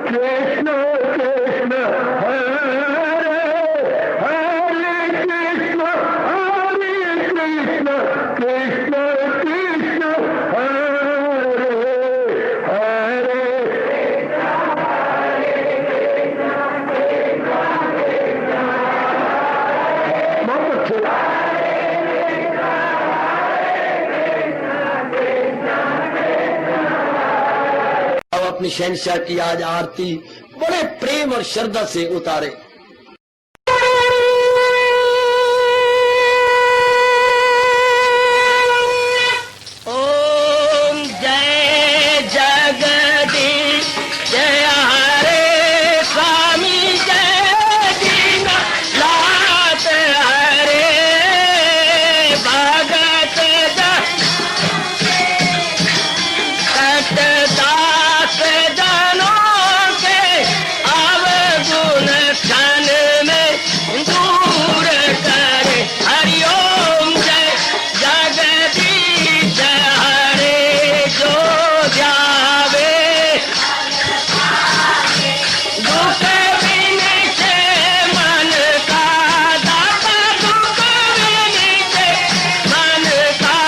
कृष्ण कृष्ण हरे हरे कृष्ण कृष्ण कृष्ण हरे हरे बहुत अच्छे। अब अपनी शहंशाह की आज आरती बड़े प्रेम और श्रद्धा से उतारे। ओम जय जगदीश जय हरे स्वामी जय दीनानाथ हरे भगत दास जनों के अवगुण क्षण में दूर करे। हरिओम जय जगदीश हरे जो ध्यावे दुख विनिचे मन का दाता दुख विनिचे मन का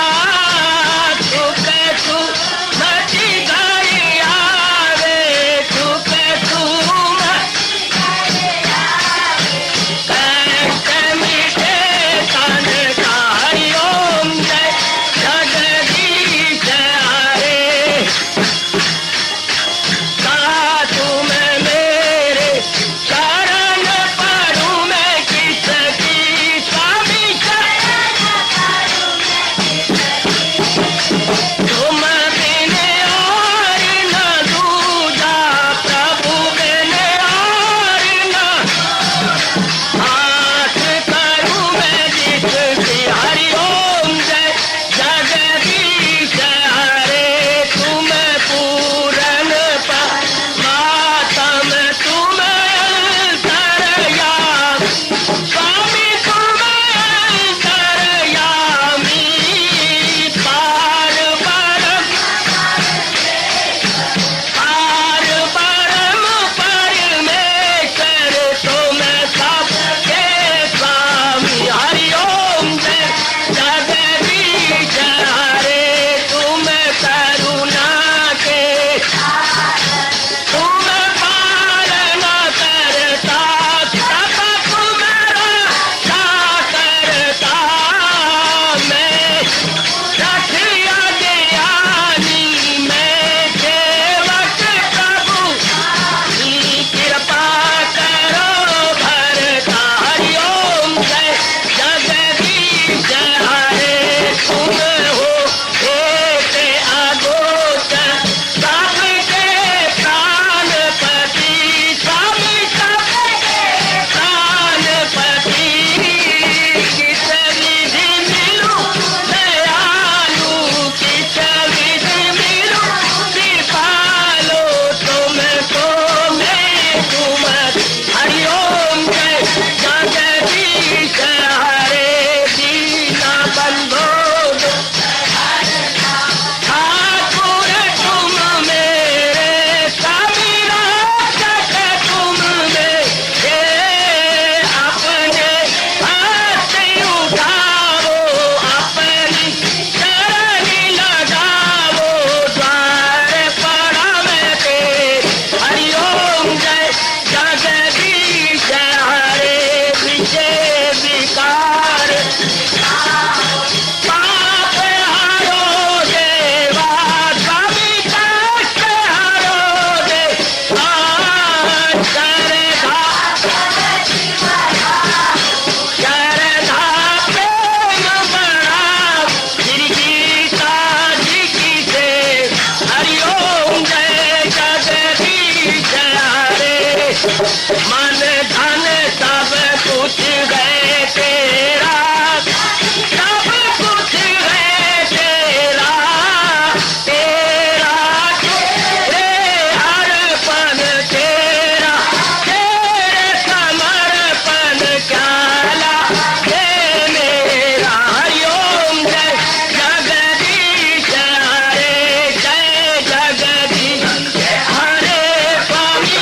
सुख तू मची गई आवे सुख तू कष्ट मिटे तन का। हरिओम जय जगदीश हरे तुम मेरे शरण पड़ूं मैं किसकी स्वामी तुम बिन और न दूजा प्रभु बिन और न हाथ करूं मैं जिसकी। हरिओम जय जगदीश हरे तुम पूरन मातम तुम अंतरयामी स्वामी तुम अंतरयामी पार परम परमेश्वर तुम सबके स्वामी। हरिओम जय जगदीश हरे तुम करुणा के तुम पालन करता सब तुम्हारा करता मैं रखिया ज्ञानी मैं सेवक प्रभु की कृपा करो भरता। हरिओम जय जगदीश हरे तुम हो एक अगोचर सबके प्राणपति स्वामी सबके प्राणपति किस विधि मिलूं दयालु किस विधि मिलूं कृपालो तुमको मैं तुम। हरिओम जय जगदीश हरे दीना बंधो ठाकुर तुम मेरे स्वामी रक्षक तुम मेरे अपने हाथ उठाओ अपनी शरण लगाओ द्वार पड़ा मैं तेरे। हरिओम जय जगदीश हरे विजय विकार पाप हरो देवा स्वामी कष्ट हरो देवा श्रद्धा प्रेम बढ़ाओ श्री गीता जी की से। हरिओम जय जगदीश हरे मन धन सब कुछ है तेरा सब कुछ है तेरा तेरा तेरे अर्पण तेरा तेरे समर्पण क्या लागे मेरा। हरिओम जय जगदीश हरे जय जगदीश हरे स्वामी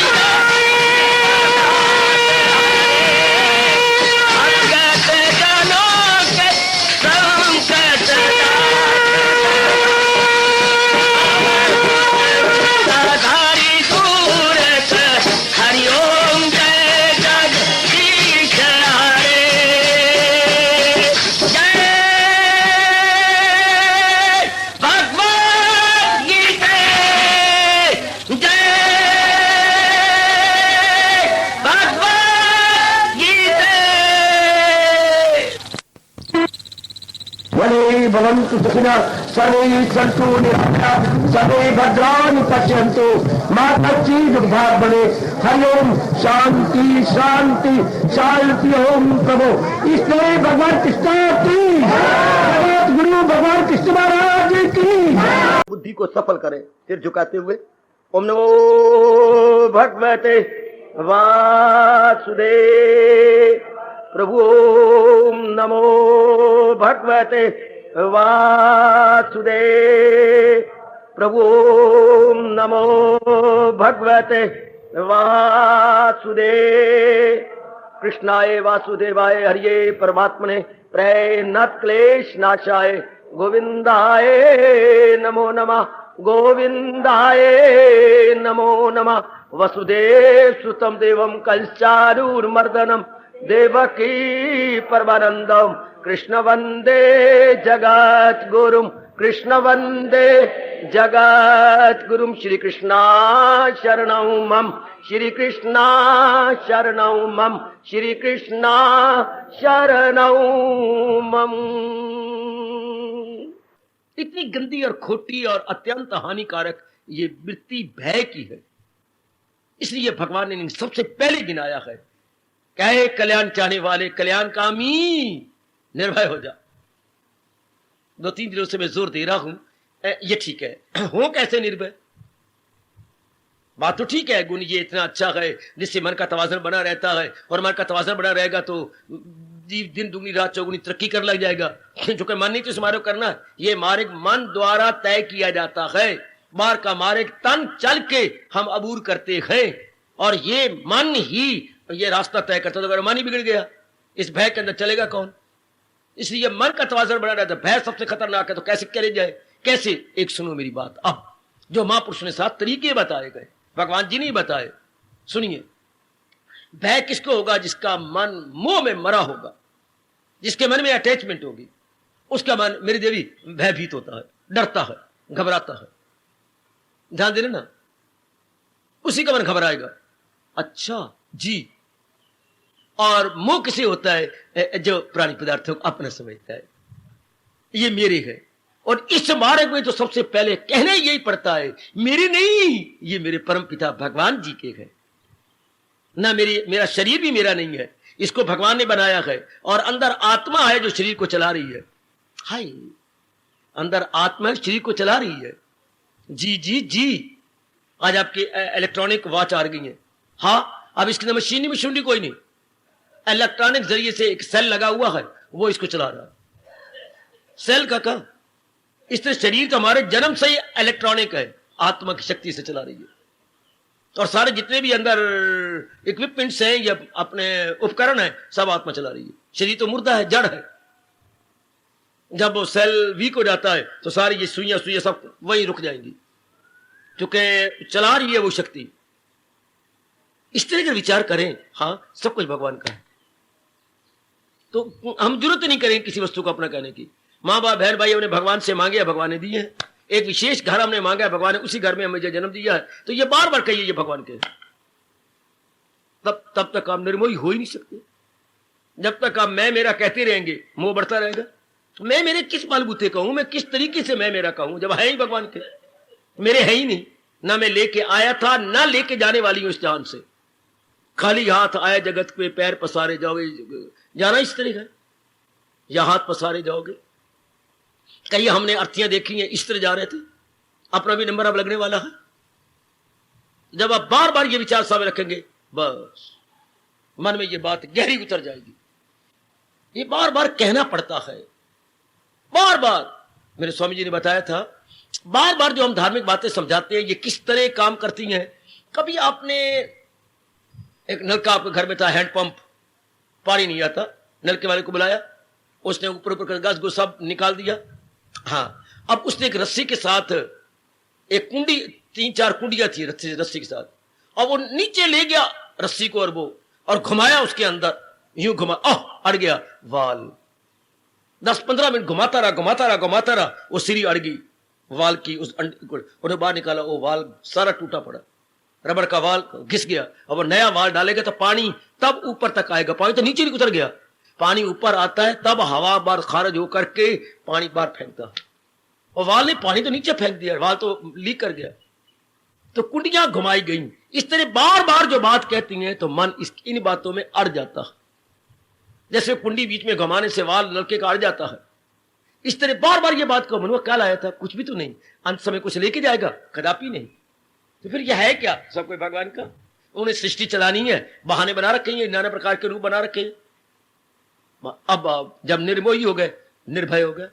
भवन्तु सुखिनः सर्वे सन्तु निरामयाः सर्वे भद्राणि पश्यन्तु मा कश्चित् दुर्भाग् भवेत्। हरि ओम शांति शांति शांति। ओम प्रभु इसलिए भगवान कृष्ण की जगत गुरु भगवान कृष्ण महाराज की बुद्धि को सफल करें। सिर झुकाते हुए ओम नमो भगवते वासुदेव प्रभु। ओम नमो भगवते वासुदेव प्रभु। ओम नमो भगवते वासुदेव। कृष्णाय वासुदेवाय हरिये परमात्मने प्रणत क्लेश नाशाय गोविंदाय नमो नमः गोविंदाय नमो नमः। वसुदेव सुतम देवम कंचारूर्मर्दनम देवकी परमानंदम कृष्ण वंदे जगत गुरुम कृष्ण वंदे जगत गुरुम। श्री कृष्णा शरणं मम श्री कृष्णा शरणं मम श्री कृष्णा शरणं मम। इतनी गंदी और खोटी और अत्यंत हानिकारक ये वृत्ति भय की है, इसलिए भगवान ने सबसे पहले गिनाया है। कहे कल्याण चाहने वाले कल्याणकामी निर्भय हो जा। 2-3 दिनों से मैं जोर दे रहा हूं, ये ठीक है। हो कैसे निर्भय? बात तो ठीक है, गुण ये इतना अच्छा है जिससे मन का तवाज़ुन बना रहता है, और मन का तवाज़ुन बना रहेगा तो जीव दिन दुगनी रात चौगुनी तरक्की कर लग जाएगा। जो कि मन नहीं तो इस मार्ग करना, ये मार्ग मन द्वारा तय किया जाता है। मार्ग का मार्ग तन चल के हम अबूर करते हैं, और ये मन ही ये रास्ता तय करता है। तो अगर मन ही बिगड़ गया, इस भय के अंदर चलेगा कौन? इसलिए मन का तवाज़ुन बना रहता है। भय सबसे खतरनाक है, तो कैसे करे जाए? कैसे? एक सुनो मेरी बात। अब जो महापुरुष ने 7 तरीके बताए गए, भगवान जी ने बताए, सुनिए। भय किसको होगा? जिसका मन मोह में मरा होगा, जिसके मन में अटैचमेंट होगी, उसका मन मेरी देवी भयभीत होता है, डरता है, घबराता है। ध्यान देना ना, उसी का मन घबराएगा। अच्छा जी। और मोह किसे होता है? जो प्राणी पदार्थों को अपना समझता है, ये मेरे है। और इस मार्ग में तो सबसे पहले कहना यही पड़ता है, मेरे नहीं, ये मेरे परम पिता भगवान जी के है ना। मेरा शरीर भी मेरा नहीं है, इसको भगवान ने बनाया है। और अंदर आत्मा है जो शरीर को चला रही है। हाय, अंदर आत्मा शरीर को चला रही है। जी जी जी। आज आपकी इलेक्ट्रॉनिक वॉच आ गई है। हाँ, अब इसके अंदर मशीनी कोई नहीं, इलेक्ट्रॉनिक जरिए से एक सेल लगा हुआ है, वो इसको चला रहा है। सेल का काम। इस तरह शरीर तो हमारे जन्म से ही इलेक्ट्रॉनिक है, आत्मा की शक्ति से चला रही है। और सारे जितने भी अंदर इक्विपमेंट्स हैं या अपने उपकरण हैं, सब आत्मा चला रही है। शरीर तो मुर्दा है, जड़ है। जब वो सेल वीक हो जाता है तो सारी ये सुइयां सब वहीं रुक जाएंगी, क्योंकि चला रही है वो शक्ति। इस तरह का विचार करें, हाँ, सब कुछ भगवान का है। तो हम जरूरत नहीं करें किसी वस्तु को अपना कहने की। माँ बाप बहन भाई हमने भगवान से मांगे, भगवान ने दिए हैं। एक विशेष घर हमने मांगा है, भगवान ने उसी घर में हमें जन्म दिया है। तो ये बार बार कहिए ये भगवान के, तब तक आप निर्मोही हो ही नहीं सकते। जब तक आप मैं मेरा कहते रहेंगे, मोह बढ़ता रहेगा। मैं मेरे किस बलबूते कहूं, मैं किस तरीके से मैं मेरा कहूं, जब है ही भगवान के। मेरे है ही नहीं, ना मैं लेके आया था, ना लेके जाने वाली हूं इस जान से। खाली हाथ आया जगत पे, पैर पसारे जाओगे। जाना इस तरह है, या हाथ पसारे जाओगे। कहीं हमने अर्थियां देखी हैं, इस तरह जा रहे थे। अपना भी नंबर अब लगने वाला है। जब आप बार बार ये विचार सामने रखेंगे, बस मन में ये बात गहरी उतर जाएगी। ये बार बार कहना पड़ता है, बार बार। मेरे स्वामी जी ने बताया था, बार बार जो हम धार्मिक बातें समझाते हैं, ये किस तरह काम करती हैं। कभी आपने एक नलका आपके घर में था, हैंडपंप, पानी नहीं आता, नलके वाले को बुलाया, उसने ऊपर ऊपर गस गुस सब निकाल दिया। हाँ, अब उसने एक रस्सी के साथ एक कुंडी, 3-4 कुंडियां थी रस्सी के साथ, और वो नीचे ले गया रस्सी को, और घुमाया उसके अंदर, यूं घुमा, अड़ गया वाल। 10-15 मिनट घुमाता रहा, वो सीढ़ी अड़ गई वाल की। उन्हें बाहर निकाला, वो वाल सारा टूटा पड़ा, रबड़ का वाल घिस गया। और वो नया वाल डालेगा तो पानी तब ऊपर तक आएगा, पानी तो नीचे नहीं उतर गया। पानी ऊपर आता है तब हवा बार खारिज होकर के पानी बाहर फेंकता है, और वाल ने पानी तो नीचे फेंक दिया, वाल तो लीक कर गया, तो कुंडियां घुमाई गई। इस तरह बार बार जो बात कहती हैं तो मन इन बातों में अड़ जाता है। जैसे कुंडी बीच में घुमाने से वाल लड़के का अड़ जाता है, इस तरह बार बार ये बात को मनवा क्या लाया था, कुछ भी तो नहीं, अंत समय कुछ लेके जाएगा, कदापि नहीं। तो फिर यह है क्या, सब कोई भगवान का, उन्हें सृष्टि चलानी है, बहाने बना रखे हैं, नाना प्रकार के रूप बना रखे हैं। अब जब निर्मोही हो गए, निर्भय हो गए,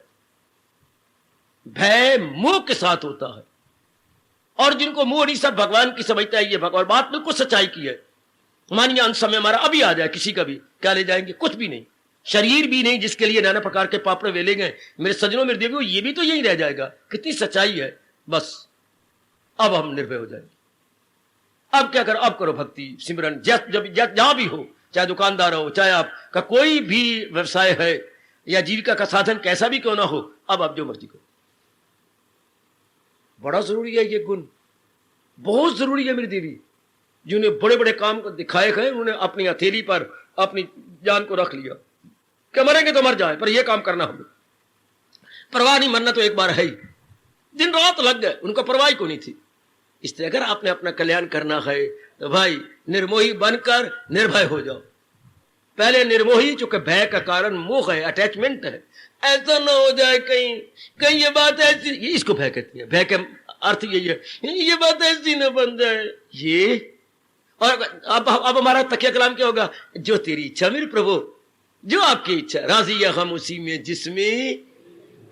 भय मोह के साथ होता है, और जिनको मोह नहीं सब भगवान की समझता है, ये भगवान बात बिल्कुल सच्चाई की है। मानिए अंत समय हमारा अभी आ जाए, किसी का भी क्या ले जाएंगे, कुछ भी नहीं, शरीर भी नहीं जिसके लिए नाना प्रकार के पापड़ वेले गए, मेरे सजनों मेरे देवियों, ये भी तो यही रह जाएगा। कितनी सच्चाई है, बस अब हम निर्भय हो जाएंगे। अब क्या करो, अब करो भक्ति सिमरन, जब जहां भी हो, चाहे दुकानदार हो, चाहे आपका कोई भी व्यवसाय है या जीविका का साधन कैसा भी क्यों ना हो, अब आप जो मर्जी करो। बड़ा जरूरी है ये गुण, बहुत जरूरी है मेरी देवी। जिन्हें बड़े बड़े काम को दिखाए गए, उन्होंने अपनी हथेली पर अपनी जान को रख लिया कि मरेंगे तो मर जाए, पर यह काम करना हमें, परवाह नहीं, मरना तो एक बार है ही। दिन रात लग गए, उनको परवाह को नहीं थी। इसलिए अगर आपने अपना कल्याण करना है तो भाई निर्मोही बनकर निर्भय हो जाओ। पहले निर्मोही, चूंकि भय का कारण मोह है, अटैचमेंट है, ऐसा ना हो जाए कहीं ये बात ऐसी, ये इसको भय कहती है। भय का अर्थ यही है, ये बात ऐसी ना बन जाए ये। और अब हमारा तकिया कलाम क्या होगा, जो तेरी इच्छा मेरे प्रभु, जो आपकी इच्छा, राजी या हम उसी में जिसमें,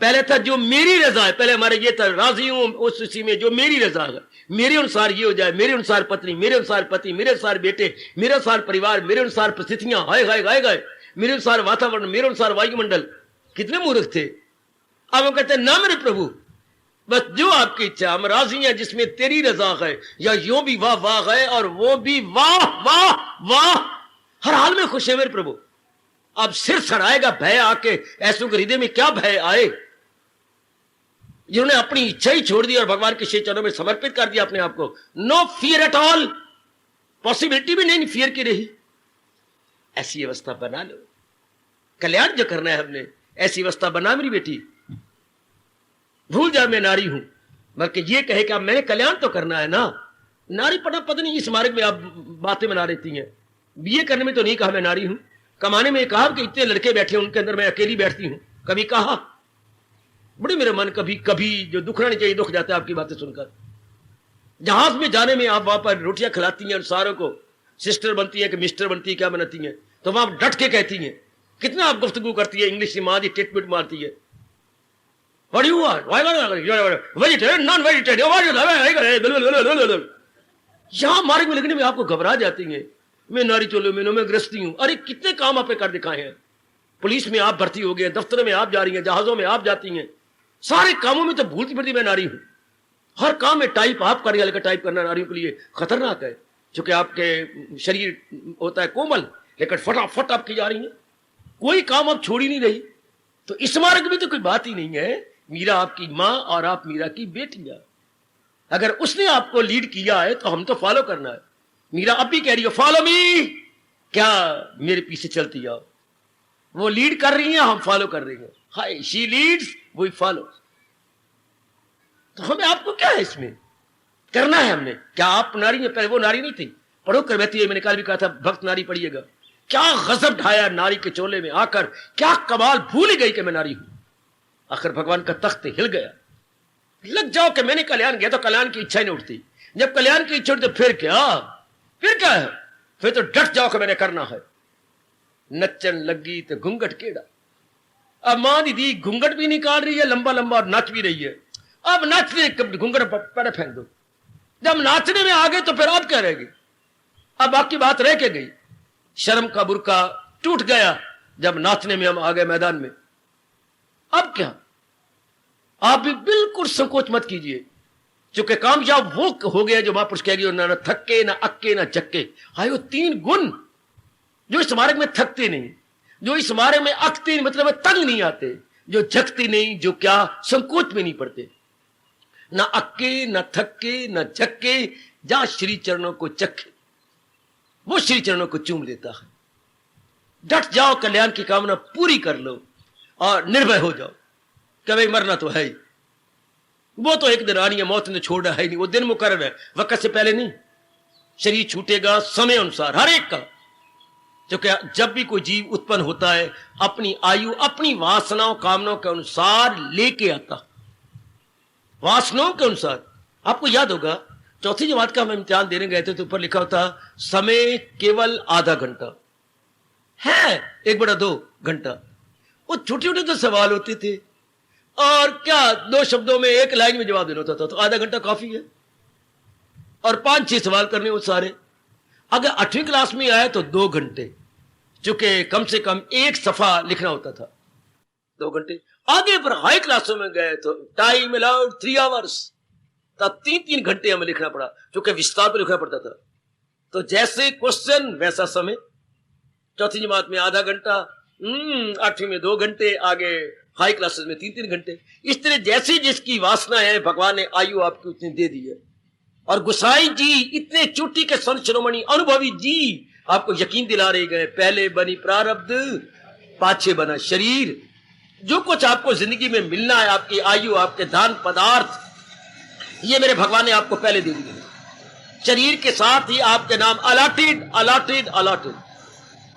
पहले था जो मेरी रजा है, पहले हमारे ये था राजी हूं उसी में जो मेरी रजा है, मेरे अनुसार ये हो जाए, मेरे अनुसार पत्नी, मेरे अनुसार पति, मेरे अनुसार बेटे, मेरे अनुसार परिवार, मेरे अनुसार परिस्थितियां, हाय हाय हाय हाय, मेरे अनुसार वातावरण, मेरे अनुसार वायुमंडल। कितने मूर्ख थे। अब हम कहते हैं ना मेरे प्रभु, बस जो आपकी इच्छा, हम राजी हैं जिसमें तेरी रजा है, या यो भी वाह वाह है और वो भी वाह वाह वाह, हर हाल में खुश है मेरे प्रभु। अब सिर सड़ाएगा भय आके, ऐसों के हृदय में क्या भय आए जिन्होंने अपनी इच्छा ही छोड़ दी और भगवान के श्री चरणों में समर्पित कर दिया अपने आप को। No fear at all, possibility भी नहीं फियर की रही। ऐसी अवस्था बना लो, कल्याण जो करना है हमने, ऐसी अवस्था बना मेरी बेटी। भूल जा मैं नारी हूं, बल्कि ये कहे कि अब मैंने कल्याण तो करना है ना। नारी पता पता नहीं इस मार्ग में आप बातें बना देती हैं। बीए करने में तो नहीं कहा मैं नारी हूं, कमाने में कहा कि इतने लड़के बैठे उनके अंदर मैं अकेली बैठती हूं, कभी कहा। बड़ी मेरा मन कभी कभी जो दुखना नहीं चाहिए दुख जाता है आपकी बातें सुनकर। जहाज में जाने में आप वहां पर रोटियां खिलाती हैं और सारों को सिस्टर बनती है कि मिस्टर बनती है, क्या बनाती हैं, तो वहां डट के कहती हैं। कितना आप गुफ्तगू करती है, इंग्लिश माँ दी टिटपिट मारती है। What do you want? Vegetarian, non-vegetarian. यहां मार्ग में लगने में आपको घबरा जाती हैं। मैं नारी चोलो में मैं गृहस्थी हूं। अरे कितने काम आपने कर दिखाए हैं। पुलिस में आप भर्ती हो गए, दफ्तर में आप जा रही हैं, जहाजों में आप जाती हैं, सारे कामों में तो भूलती फिरती मैं नारी हूं। हर काम में टाइप आप कर रही, टाइप करना नारियों के लिए खतरनाक है, क्योंकि आपके शरीर होता है कोमल, लेकिन फटाफट आप की जा रही हैं, कोई काम आप छोड़ ही नहीं रही। तो इस मार्ग में तो कोई बात ही नहीं है। मीरा आपकी माँ और आप मीरा की बेटियां, अगर उसने आपको लीड किया है तो हम तो फॉलो करना है। मीरा अब भी कह रही है फॉलो मी, क्या मेरे पीछे चलती आओ। वो लीड कर रही है, हम फॉलो कर रही हैं। हाय, शी लीड्स वी फॉलो। तो हमें आपको क्या है इसमें करना है हमने। क्या आप नारी हैं? पहले वो नारी नहीं थी, पढ़ो कर बहती है। मैंने कल भी कहा था भक्त नारी पढ़िएगा। क्या गजब ढाया नारी के चोले में आकर, क्या कमाल, भूल ही गई कि मैं नारी हूं। आखिर भगवान का तख्त हिल गया। लग जाओ कि मैंने कल्याण किया तो कल्याण की इच्छा ही नहीं उठती। जब कल्याण की इच्छा उठती तो फिर क्या है, फिर तो डट जाओ कि मैंने करना है। नचन लगी तो घूंघट केड़ा। अब मां दीदी घूंघट भी निकाल रही है लंबा लंबा और नाच भी रही है। अब नाचने घूंघट पर फेंक दो। जब नाचने में आ गए तो फिर अब क्या रहेगी। अब बाकी बात रह के गई। शर्म का बुर्का टूट गया जब नाचने में हम आ गए मैदान में। अब क्या, आप भी बिल्कुल संकोच मत कीजिए, क्योंकि कामयाब वो हो गया जो महापुरुष कहेगी ना थके ना अक्के ना जक्के। हाय, वो 3 गुण जो इस मार्ग में थकते नहीं, जो इस मार्ग में अकते नहीं, मतलब तंग नहीं आते, जो जगते नहीं, जो क्या संकोच में नहीं पड़ते। ना अक्के ना थके ना जक्के, जहां श्री चरणों को चखे वो श्री चरणों को चूम लेता है। डट जाओ, कल्याण की कामना पूरी कर लो और निर्भय हो जाओ कि भाई मरना तो है ही, वो तो एक दिन आनी है, मौत ने छोड़ना है नहीं, वो दिन मुकर्रर है, वक्त से पहले नहीं। शरीर छूटेगा समय अनुसार हर एक का, क्योंकि जब भी कोई जीव उत्पन्न होता है अपनी आयु अपनी वासनाओं कामनाओं के अनुसार लेके आता, वासनाओं के अनुसार। आपको याद होगा चौथी जमात का हम इम्तिहान देने गए थे तो ऊपर लिखा होता समय केवल आधा घंटा है, 1/2 घंटा। वो छोटे छोटे तो सवाल होते थे और क्या 2 शब्दों में 1 लाइन में जवाब देना होता था, तो आधा घंटा काफी है। और 5-6 सवाल करने वो सारे। अगर 8वीं क्लास में आए तो 2 घंटे, चूंकि कम से कम 1 सफा लिखना होता था, 2 घंटे। आगे पर हाई क्लासों में गए तो टाइम अलाउड 3 आवर्स, तब 3-3 घंटे हमें लिखना पड़ा, क्योंकि विस्तार पर लिखना पड़ता था। तो जैसे क्वेश्चन वैसा समय। चौथी जमात में आधा घंटा, 8वीं में 2 घंटे, आगे हाई क्लासेस में 3-3 घंटे। इस तरह जैसी जिसकी वासना है भगवान ने आयु आपकी उतनी दे दी है। और गोसाई जी इतने चोटी के संत शिरोमणि अनुभवी जी आपको यकीन दिला रहे गए, पहले बनी प्रारब्ध पाछे बना शरीर। जो कुछ आपको जिंदगी में मिलना है, आपकी आयु आपके दान पदार्थ, ये मेरे भगवान ने आपको पहले दे दिए। शरीर के साथ ही आपके नाम अलॉटेड अलॉटेड अलॉटेड,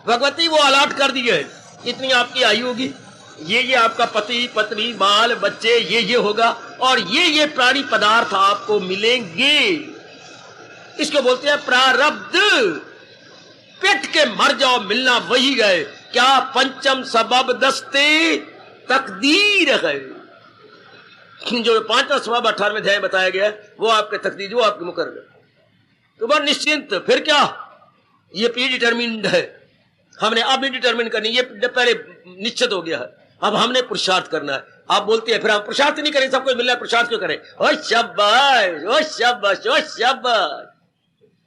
भगवती वो अलॉट कर दी है, इतनी आपकी आयु होगी, ये आपका पति पत्नी बाल बच्चे ये होगा, और ये प्राणी पदार्थ आपको मिलेंगे। इसको बोलते हैं प्रारब्ध। पेट के मर जाओ मिलना वही गए, क्या पंचम सबब दस्ते तकदीर है। जो 5वां सबब 18वें अध्याय बताया गया वो आपके तकदीर, वो आपके मुकर्रर। तो बस निश्चिंत, फिर क्या, ये प्री डिटर्मिन्ड है, हमने अब नहीं डिटर्मिन करनी, ये पहले निश्चित हो गया है, अब हमने पुरुषार्थ करना है। आप बोलते हैं फिर हम पुरुषार्थ नहीं करें, सब कुछ मिल रहा है, पुरुषार्थ क्यों करें? ओ शाबाश ओ शाबाश ओ शाबाश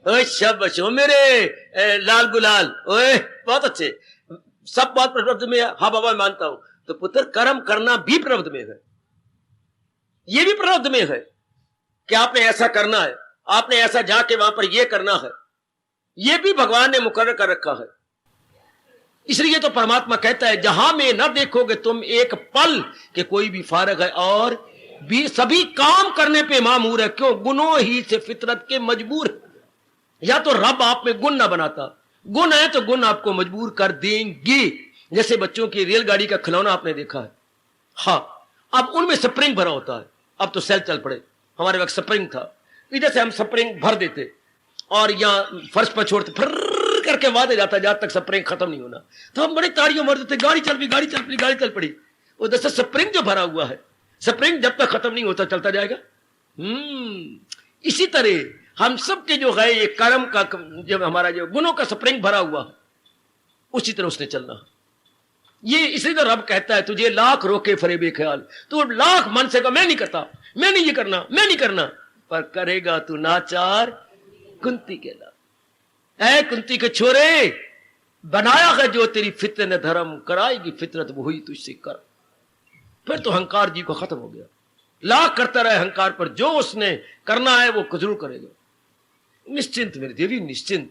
ओ शाबाश ओ मेरे लाल गुलाल, ओए बहुत अच्छे, सब बात प्रबंध में है। हाँ बाबा मानता हूं। तो पुत्र कर्म करना भी प्रबंध में है, ये भी प्रबंध में है कि आपने ऐसा करना है, आपने ऐसा जाके वहां पर यह करना है, यह भी भगवान ने मुकर्रर कर रखा है। इसलिए तो परमात्मा कहता है जहां में न देखोगे तुम एक पल के कोई भी फारग है और भी सभी काम करने पे मामूर है। क्यों? गुनों ही से फितरत के मजबूर है। या तो रब आप में गुण ना बनाता, गुण है तो गुण आपको मजबूर कर देंगे। जैसे बच्चों की रेलगाड़ी का खिलौना आपने देखा है, हाँ, अब उनमें स्प्रिंग भरा होता है, अब तो सेल चल पड़े, हमारे वक्त स्प्रिंग था, इधर से हम स्प्रिंग भर देते और यहां फर्श पर छोड़ते, फिर करके वादे जाता जहां तक स्प्रिंग खत्म नहीं होना। तो हम बड़े ताड़ियों मार देते, गाड़ी चल पड़ी गाड़ी चल पड़ी गाड़ी चल पड़ी। उधर से स्प्रिंग जो भरा हुआ है, स्प्रिंग जब तक खत्म नहीं होता चलता जाएगा। इसी तरह हम सब के जो है ये कर्म का, जब हमारा जो गुनों का स्प्रिंग भरा हुआ है, उसी तरह उसने चलना है। ये इसी तरह रब कहता है तुझे लाख रोके फरेबे ख्याल, तू लाख मन से कहा मैं नहीं करता, मैं नहीं ये करना, मैं नहीं करना, पर करेगा तू नाचार कुंती के लाल। ऐ कुंती के छोरे, बनाया है जो तेरी फितरत ने धर्म, कराएगी फितरत वो हुई तुझसे कर। फिर तो अहंकार जी को खत्म हो गया। लाख करता रहे अहंकार पर, जो उसने करना है वो जरूर करेगा। निश्चिंत मेरी देवी, निश्चिंत,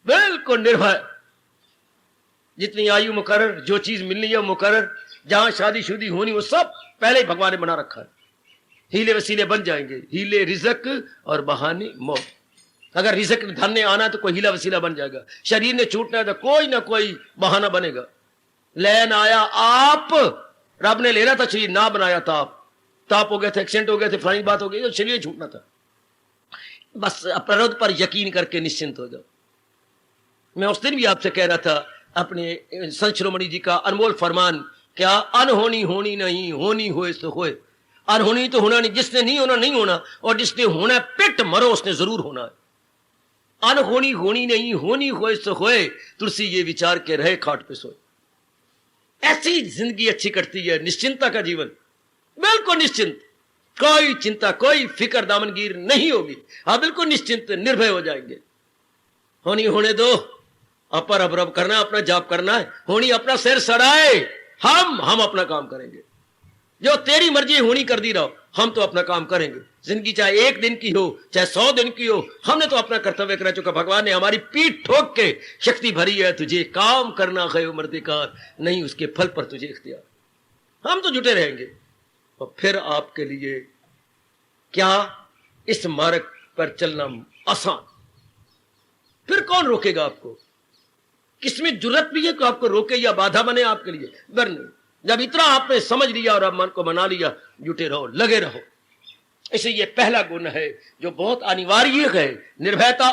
बिल्कुल निर्भय। जितनी आयु मुकर्रर, जो चीज मिलनी है मुकर्रर, जहां शादी शुदी होनी वो सब पहले ही भगवान ने बना रखा है। हीले वसीले बन जाएंगे, हीले रिजक और बहाने मौत। अगर रिजक धन ने आना तो कोई हीला वसीला बन जाएगा, शरीर ने छूटना है तो कोई ना कोई बहाना बनेगा। लेन आया आप, रब ने लेना था शरीर, ना बनाया ताप हो गए थे, एक्सीडेंट हो गए थे, फलानी बात हो गई तो शरीर छूटना था। बस प्रारब्ध पर यकीन करके निश्चिंत हो जाओ। मैं उस दिन भी आपसे कह रहा था अपने संत शिरोमणि जी का अनमोल फरमान, क्या अनहोनी होनी नहीं, होनी होए सो होए। अनहोनी तो होना नहीं, जिसने नहीं होना नहीं होना, और जिसने होना है पिट मरो उसने जरूर होना है। अनहोनी होनी नहीं, होनी होए सो होए, तुलसी ये विचार के रहे खाट पे सोए। ऐसी जिंदगी अच्छी कटती है, निश्चिंता का जीवन, बिल्कुल निश्चिंत, कोई चिंता कोई फिक्र दामनगीर नहीं होगी। हाँ बिल्कुल निश्चिंत निर्भय हो जाएंगे। होनी होने दो, अपर अबरब करना, अपना जाप करना है, होनी अपना सिर सड़ाए, हम अपना काम करेंगे। जो तेरी मर्जी होनी कर दी रहो, हम तो अपना काम करेंगे। जिंदगी चाहे 1 दिन की हो चाहे 100 दिन की हो, हमने तो अपना कर्तव्य कर चुका। भगवान ने हमारी पीठ ठोक के शक्ति भरी है, तुझे काम करना है मर्दिकार, नहीं उसके फल पर तुझे इख्तियार। हम तो जुटे रहेंगे। और फिर आपके लिए क्या इस मार्ग पर चलना आसान? फिर कौन रोकेगा आपको? किसमें जुर्रत भी है कि आपको रोके या बाधा बने आपके लिए? वरना जब इतना आपने समझ लिया और आप मन को बना लिया, जुटे रहो, लगे रहो। इसे ये पहला गुण है जो बहुत अनिवार्य है, निर्भयता।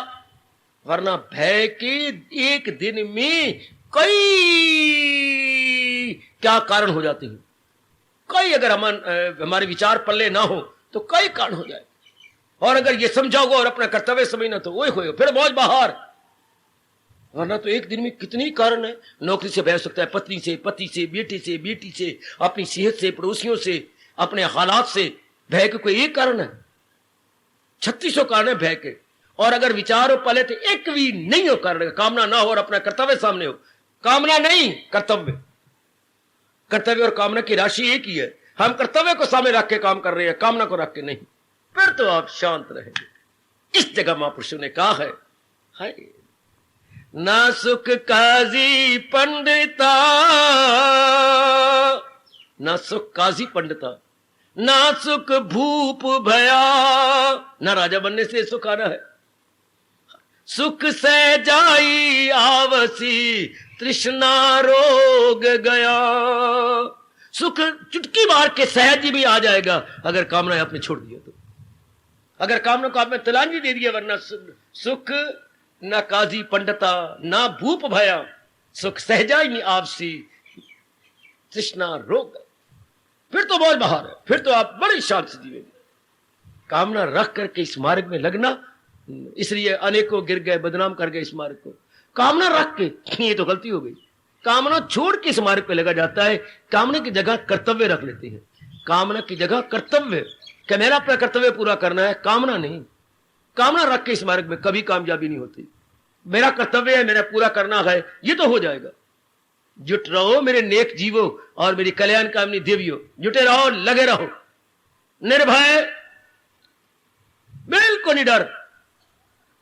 वरना भय के एक दिन में कई क्या कारण हो जाते हैं। कई अगर हमारे विचार पल्ले ना हो तो कई कारण हो जाए। और अगर ये समझोगे और अपना कर्तव्य समझना तो वो हो फिर मौज बहार। वरना तो एक दिन में कितनी कारण है। नौकरी से भय हो सकता है, पत्नी से, पति से, बेटे से, बेटी से, अपनी सेहत से, पड़ोसियों से, अपने हालात से। भय के कोई एक कारण है? 3600 कारण है भय के। और अगर विचार हो पहले तो एक भी नहीं हो कारण, कामना ना हो और अपना कर्तव्य सामने हो। कामना नहीं, कर्तव्य। कर्तव्य और कामना की राशि एक ही है। हम कर्तव्य को सामने रख के काम कर रहे हैं, कामना को रख के नहीं। फिर तो आप शांत रहेंगे। इस जगह महापुरुषों ने कहा है, हाय ना सुख काजी पंडिता, ना सुख काजी पंडिता, ना सुख भूप भया। ना राजा बनने से सुख आना है। सुख से जाई आवसी तृष्णा रोग गया। सुख चुटकी मार के सहज भी आ जाएगा अगर कामना आपने छोड़ दिया तो। अगर कामना को आपने तिलांजलि दे दिया। वरना सुख ना काजी पंडिता, ना भूप भया, सुख सहजा ही आपसी तृष्णा रोग। फिर तो बहुत बहार है। फिर तो आप बड़ी शांति से जीवेंगे। कामना रख करके इस मार्ग में लगना, इसलिए अनेकों गिर गए, बदनाम कर गए इस मार्ग को। कामना रख के, ये तो गलती हो गई। कामना छोड़ के इस मार्ग पे लगा जाता है। कामना की जगह कर्तव्य रख लेते हैं। कामना की जगह कर्तव्य, क्या मेरा अपना कर्तव्य पूरा करना है, कामना नहीं। कामना रख के इस मार्ग में कभी कामयाबी नहीं होती। मेरा कर्तव्य है, मेरा पूरा करना है, ये तो हो जाएगा। जुट रहो मेरे नेक जीवो और मेरी कल्याण कामनी देवियों, जुटे रहो, लगे रहो, निर्भय, बिल्कुल निडर।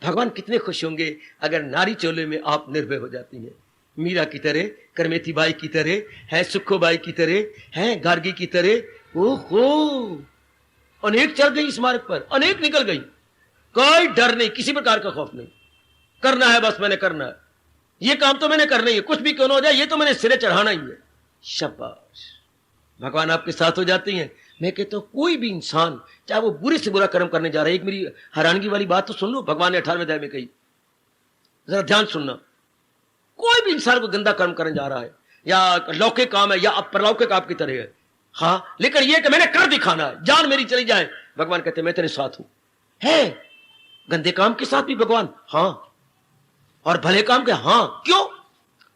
भगवान कितने खुश होंगे अगर नारी चोले में आप निर्भय हो जाती हैं। मीरा की तरह, करमेती बाई की तरह, है सुखो बाई की तरह, है गार्गी की तरह। ओहो, अनेक चल गई इस मार्ग पर, अनेक निकल गई। कोई डर नहीं, किसी प्रकार का खौफ नहीं। करना है, बस मैंने करना है, ये काम तो मैंने करना ही है, कुछ भी क्यों ना हो जाए, ये तो मैंने सिरे चढ़ाना ही है। शाबाश, भगवान आपके साथ हो जाते हैं। मैं कहता हूं कोई भी इंसान चाहे वो बुरे से बुरा कर्म करने जा रहा है। एक मेरी हैरानगी वाली बात तो सुन लो, भगवान ने 18वें अध्याय में कही, जरा ध्यान सुनना। कोई भी इंसान को गंदा कर्म करने जा रहा है, या लौकिक काम है या अपरलौकिक आपकी तरह है, हाँ, लेकिन ये कि मैंने कर दिखाना है, जान मेरी चली जाए, भगवान कहते मैं तेरे साथ हूं। है गंदे काम के साथ भी भगवान, हाँ, और भले काम के, हाँ। क्यों?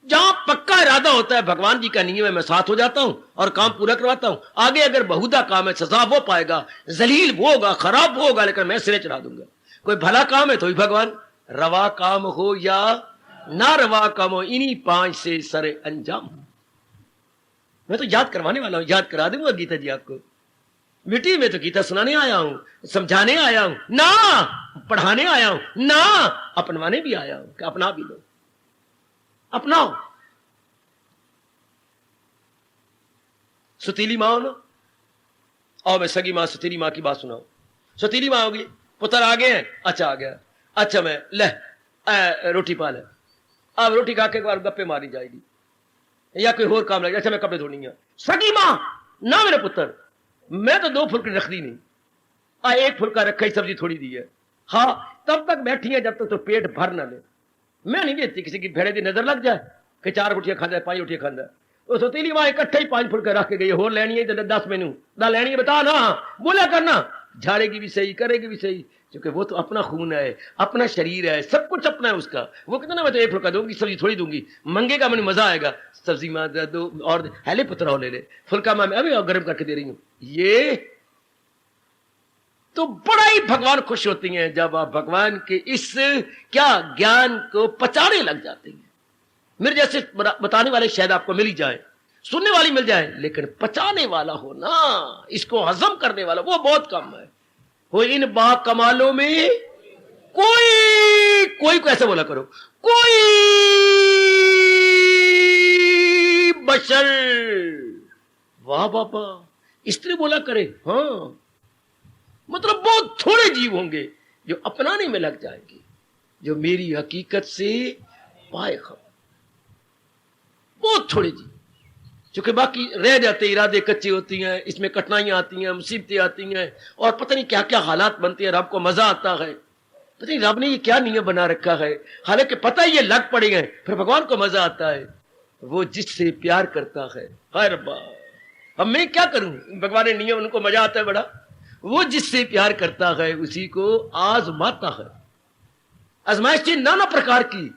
जहां पक्का इरादा होता है, भगवान जी का नियम है, मैं साथ हो जाता हूं और काम पूरा करवाता हूं। आगे अगर बहुधा काम है, सजा वो पाएगा, जलील वो होगा, खराब वो होगा, लेकिन मैं सिरे चढ़ा दूंगा। कोई भला काम है तो ही भगवान, रवा काम हो या ना रवा काम हो, इन्हीं 5 से सरे अंजाम। मैं तो याद करवाने वाला हूं, याद करा दूंगा गीता जी आपको। मिट्टी में तो गीता सुनाने आया हूं, समझाने आया हूं ना, पढ़ाने आया हूं ना, अपनवाने भी आया हूं कि अपना भी लो, अपनाओ। सुतीली मां हो ना, और मैं सगी मां सुतीली मां की बात सुनाऊं। सुतीली मां होगी, पुत्र आ गए हैं, अच्छा आ गया, अच्छा मैं ले रोटी पा ले, अब रोटी खा के एक बार गप्पे मारी जाएगी या कोई और काम लगे, अच्छा मैं कपड़े धोनी है। सगी मां ना, मेरे पुत्र मैं तो 2 फुलके रख दी नहीं, 1 फुलका रखा ही, सब्जी थोड़ी दी है, हाँ, तब तक बैठी है जब तक तो पेट भर ना ले। मैं नहीं देती किसी की भेड़े की नजर लग जाए कि 4 रोटियां खांदा है, 5 रोटियां खांदा है। तो सुतीली मां इकट्ठे ही 5 फुलके रख के गई, होर लेनी है तो 10 मेनू ना लेनी है, बता ना, बोला करना, झाड़ेगी भी सही, करेगी भी सही, क्योंकि वो तो अपना खून है, अपना शरीर है, सब कुछ अपना है उसका। वो कहता ना मैं तो 1 फुलका दूंगी, सब्जी थोड़ी दूंगी, मंगेगा मैंने मजा आएगा, सब्जी मां दो और हेले पुत्र हो ले ले, फुलका मां मैं अभी गर्म करके दे रही हूं। ये तो बड़ा ही भगवान खुश होती हैं जब आप भगवान के इस क्या ज्ञान को पचाने लग जाते हैं। मेरे जैसे बताने वाले शायद आपको मिल ही जाए। सुनने वाली मिल जाए, लेकिन पचाने वाला हो ना, इसको हजम करने वाला, वो बहुत कम है। वो इन बा कमालों में कोई को ऐसे बोला करो, कोई बशर, वाह बाबा, इस तरह बोला करे। हाँ, मतलब बहुत थोड़े जीव होंगे जो अपनाने में लग जाएंगे, जो मेरी हकीकत से पाए खबर। बहुत थोड़े जीव, क्योंकि बाकी रह जाते, इरादे कच्चे होती हैं, इसमें कठिनाइयां आती हैं, मुसीबतें आती हैं, और पता नहीं क्या क्या हालात बनते हैं। रब को मजा आता है, पता नहीं रब ने ये क्या नियम बना रखा है, हालांकि पता ही ये लग पड़े हैं, फिर भगवान को मजा आता है। वो जिससे प्यार करता है, हर बार, अब मैं क्या करूं, भगवान ने नियम, उनको मजा आता है बड़ा। वो जिससे प्यार करता है उसी को आजमाता है। आजमाइश नाना प्रकार की,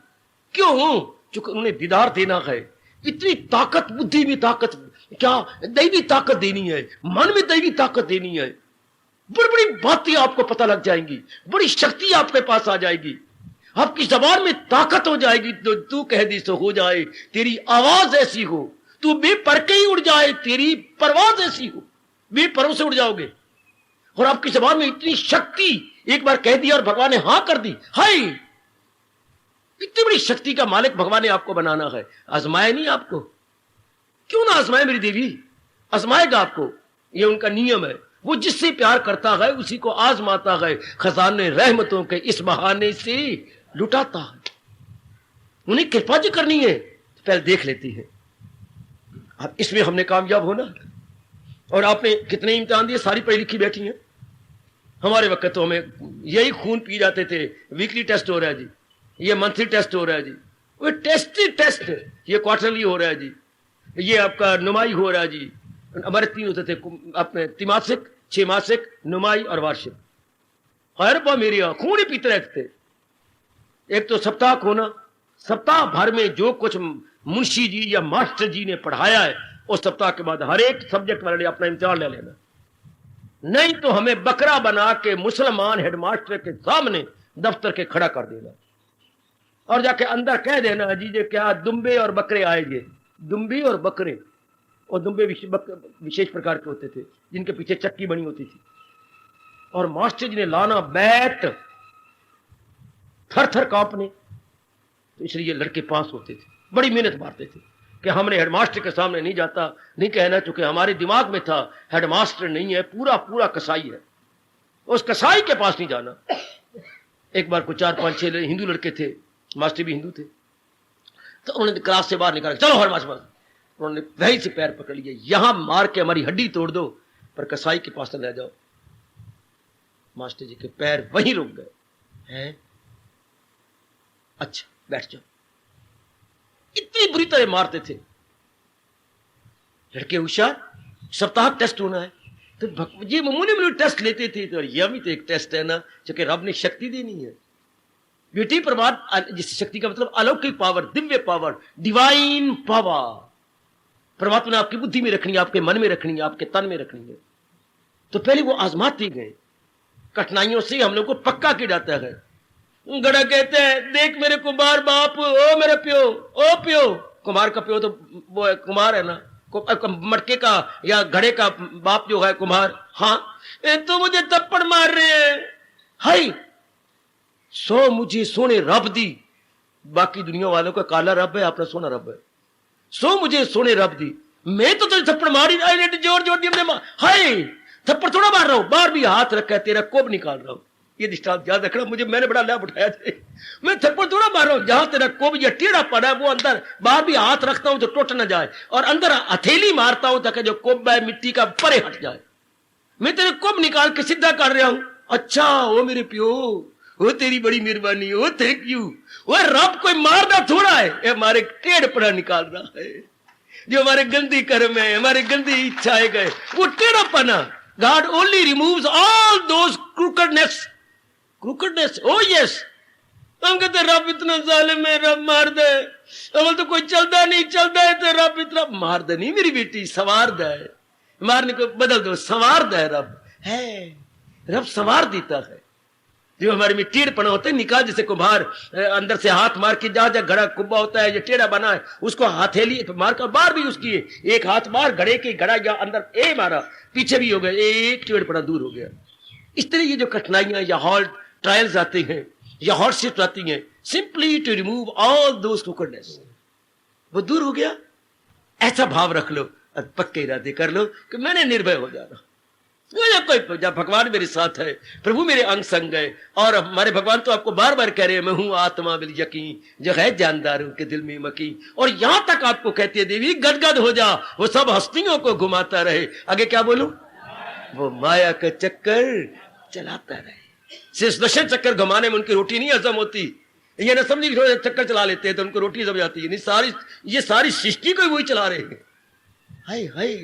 क्यों? क्योंकि उन्हें दीदार देना है। इतनी ताकत, बुद्धि में ताकत, क्या दैवी ताकत देनी है, मन में दैवी ताकत देनी है। बड़ी बड़ी बातें आपको पता लग जाएंगी, बड़ी शक्ति आपके पास आ जाएगी, आपकी जबान में ताकत हो जाएगी। तो तू कह दी सो हो जाए, तेरी आवाज ऐसी हो, तू बेपर के ही उड़ जाए, तेरी परवाज ऐसी हो, बेपरों से उड़ जाओगे। और आपकी जबान में इतनी शक्ति, एक बार कह दिया और भगवान ने हां कर दी, हाय, इतनी बड़ी शक्ति का मालिक भगवान ने आपको बनाना है। आजमाए नहीं आपको, क्यों ना आजमाए मेरी देवी, आजमाएगा आपको, ये उनका नियम है। वो जिससे प्यार करता है उसी को आजमाता है, खजाने रहमतों के इस बहाने से लुटाता है। उन्हें कृपा जो करनी है तो पहले देख लेती है। अब इसमें हमने कामयाब होना, और आपने कितने इम्तिहान दिए, सारी पढ़ी लिखी बैठी हैं। हमारे वक्त तो हमें यही खून पी जाते थे, वीकली टेस्ट हो रहा है जी, ये मंथली टेस्ट हो रहा है जी, वो टेस्ट ही टेस्ट, ये क्वार्टरली हो रहा है जी, ये आपका नुमाई हो रहा है जी। हमारे 3 होते थे अपने, तिमासिक, 6 मासिक, नुमाई और वार्षिक। खैर पा मेरी खून ही पीते रहते थे। एक तो सप्ताह होना, सप्ताह भर में जो कुछ मुंशी जी या मास्टर जी ने पढ़ाया है, उस सप्ताह के बाद हर एक सब्जेक्ट वाले ने अपना इम्तिहान ले लेना, नहीं तो हमें बकरा बना के मुसलमान हेडमास्टर के सामने दफ्तर के खड़ा कर देना, और जाके अंदर कह देना, जी जे क्या दुम्बे और बकरे आएंगे। दुम्बे और बकरे, और दुम्बे विशेष प्रकार के होते थे जिनके पीछे चक्की बनी होती थी, और मास्टर जी ने लाना बैट, थर थर कांपने। तो इसलिए लड़के पास होते थे, बड़ी मेहनत मारते थे कि हमने हेडमास्टर के सामने नहीं जाता, नहीं कहना, चूंकि हमारे दिमाग में था हेडमास्टर नहीं है, पूरा पूरा कसाई है, उस कसाई के पास नहीं जाना। एक बार को 4-5-6 हिंदू लड़के थे, मास्टर भी हिंदू थे, तो उन्होंने क्लास से बाहर निकाला, चलो हेडमास्टर। उन्होंने वहीं से पैर पकड़ लिया, यहां मार के हमारी हड्डी तोड़ दो, पर कसाई के पास न ले जाओ। मास्टर जी के पैर वहीं रुक गए। हैं, अच्छा बैठ जाओ। इतनी बुरी तरह मारते थे लड़के। होशियार, सप्ताह टेस्ट होना है, तो ये मामूली टेस्ट लेते थे, तो यह भी तो एक टेस्ट है ना, क्योंकि रब ने शक्ति देनी है। ब्यूटी प्रभात, जिस शक्ति का मतलब अलौकिक power, Divya power, divine power परमात्मा ने आपकी बुद्धि में रखनी है, आपके मन में रखनी है, आपके तन में रखनी है। तो पहले वो आजमाते गए, कठिनाइयों से हम लोग को पक्का किया जाता है। गड़ा कहते हैं, देख मेरे कुमार बाप, ओ मेरे प्यो, ओ प्यो। कुमार का प्यो तो वो है, कुमार है ना, मटके का या घड़े का बाप जो है कुमार। हाँ, तो मुझे थप्पड़ मार रहे हैं, हाय सो मुझे सोने रब दी। बाकी दुनिया वालों का काला रब है, अपना सोना रब है। सो मुझे सोने रब दी, मैं तो तुझे थप्पड़ मारी, जोर जोर दिया हमने, हाय थप्पड़ थोड़ा मार रहा हूं, बाहर भी हाथ रखा है, तेरा कोब निकाल रहा हूं। ये दृष्टांत याद रखना, मुझे मैंने बड़ा लाभ उठाया थे। मैं थप्पड़ थोड़ा मार रहा हूं, जहां तेरा कोब या टेढ़ा पड़ा है वो अंदर, बाहर भी हाथ रखता हूं तो टूट ना जाए, और अंदर हथेली मारता हूं ताकि जो कोब है मिट्टी का परे हट जाए। मैं तेरे कोब निकाल के सीधा कर रहा हूं। अच्छा ओ मेरे प्यो, वो तेरी बड़ी मेहरबानी, वो थैंक यू। वो रब कोई मारना थोड़ा है, ये हमारे टेढ़ पड़ा निकाल रहा है, जो हमारे गंदी कर्म है, हमारे गंदी इच्छाएं गए, वो टेढ़ा पना। God only removes all those crookedness. Oh yes. हम कहते रब इतना जालिम है, रब मार दे। अमल तो कोई चलता नहीं, चलता है तो रब इतना मार दे। नहीं मेरी बेटी, संवार दे, मारने को बदल दो, संवार दे। रब है, रब संवार देता है। जो हमारे में टेढ़पना होता है, निकाल जैसे कुम्हार अंदर से हाथ मार के जहां जहां घड़ा कुब्बा होता है, ये टेढ़ा बना है, उसको हथेली मार कर बार भी उसकी एक हाथ मार घड़े के घड़ा या अंदर ए मारा, पीछे भी हो गया, एक टेढ़पना दूर हो गया। इस तरह ये जो कठिनाइयां या हॉल्ट ट्रायल्स आते हैं या हॉर्डशिप्स आती हैं, simply to remove all those crookedness, वो दूर हो गया। ऐसा भाव रख लो और पक्के इरादे कर लो कि मैंने निर्भय हो जाना। जब भगवान मेरे साथ है, प्रभु मेरे अंग संग है, और हमारे भगवान तो आपको बार बार कह रहे हैं, मैं हूं आत्मा बिल यकीन जो है जानदार उनके दिल में मकी, और यहां तक आपको कहती है देवी गदगद हो जा, वो सब हस्तियों को घुमाता रहे। आगे क्या बोलूं, वो माया का चक्कर चलाता रहे। सिर्फ दशरथ चक्कर घुमाने में उनकी रोटी नहीं हजम होती, ये न समझी चक्कर चला लेते हैं तो उनको रोटी जम जाती है, नहीं, ये सारी सृष्टि को वही चला रहे हैं। हाय हाय,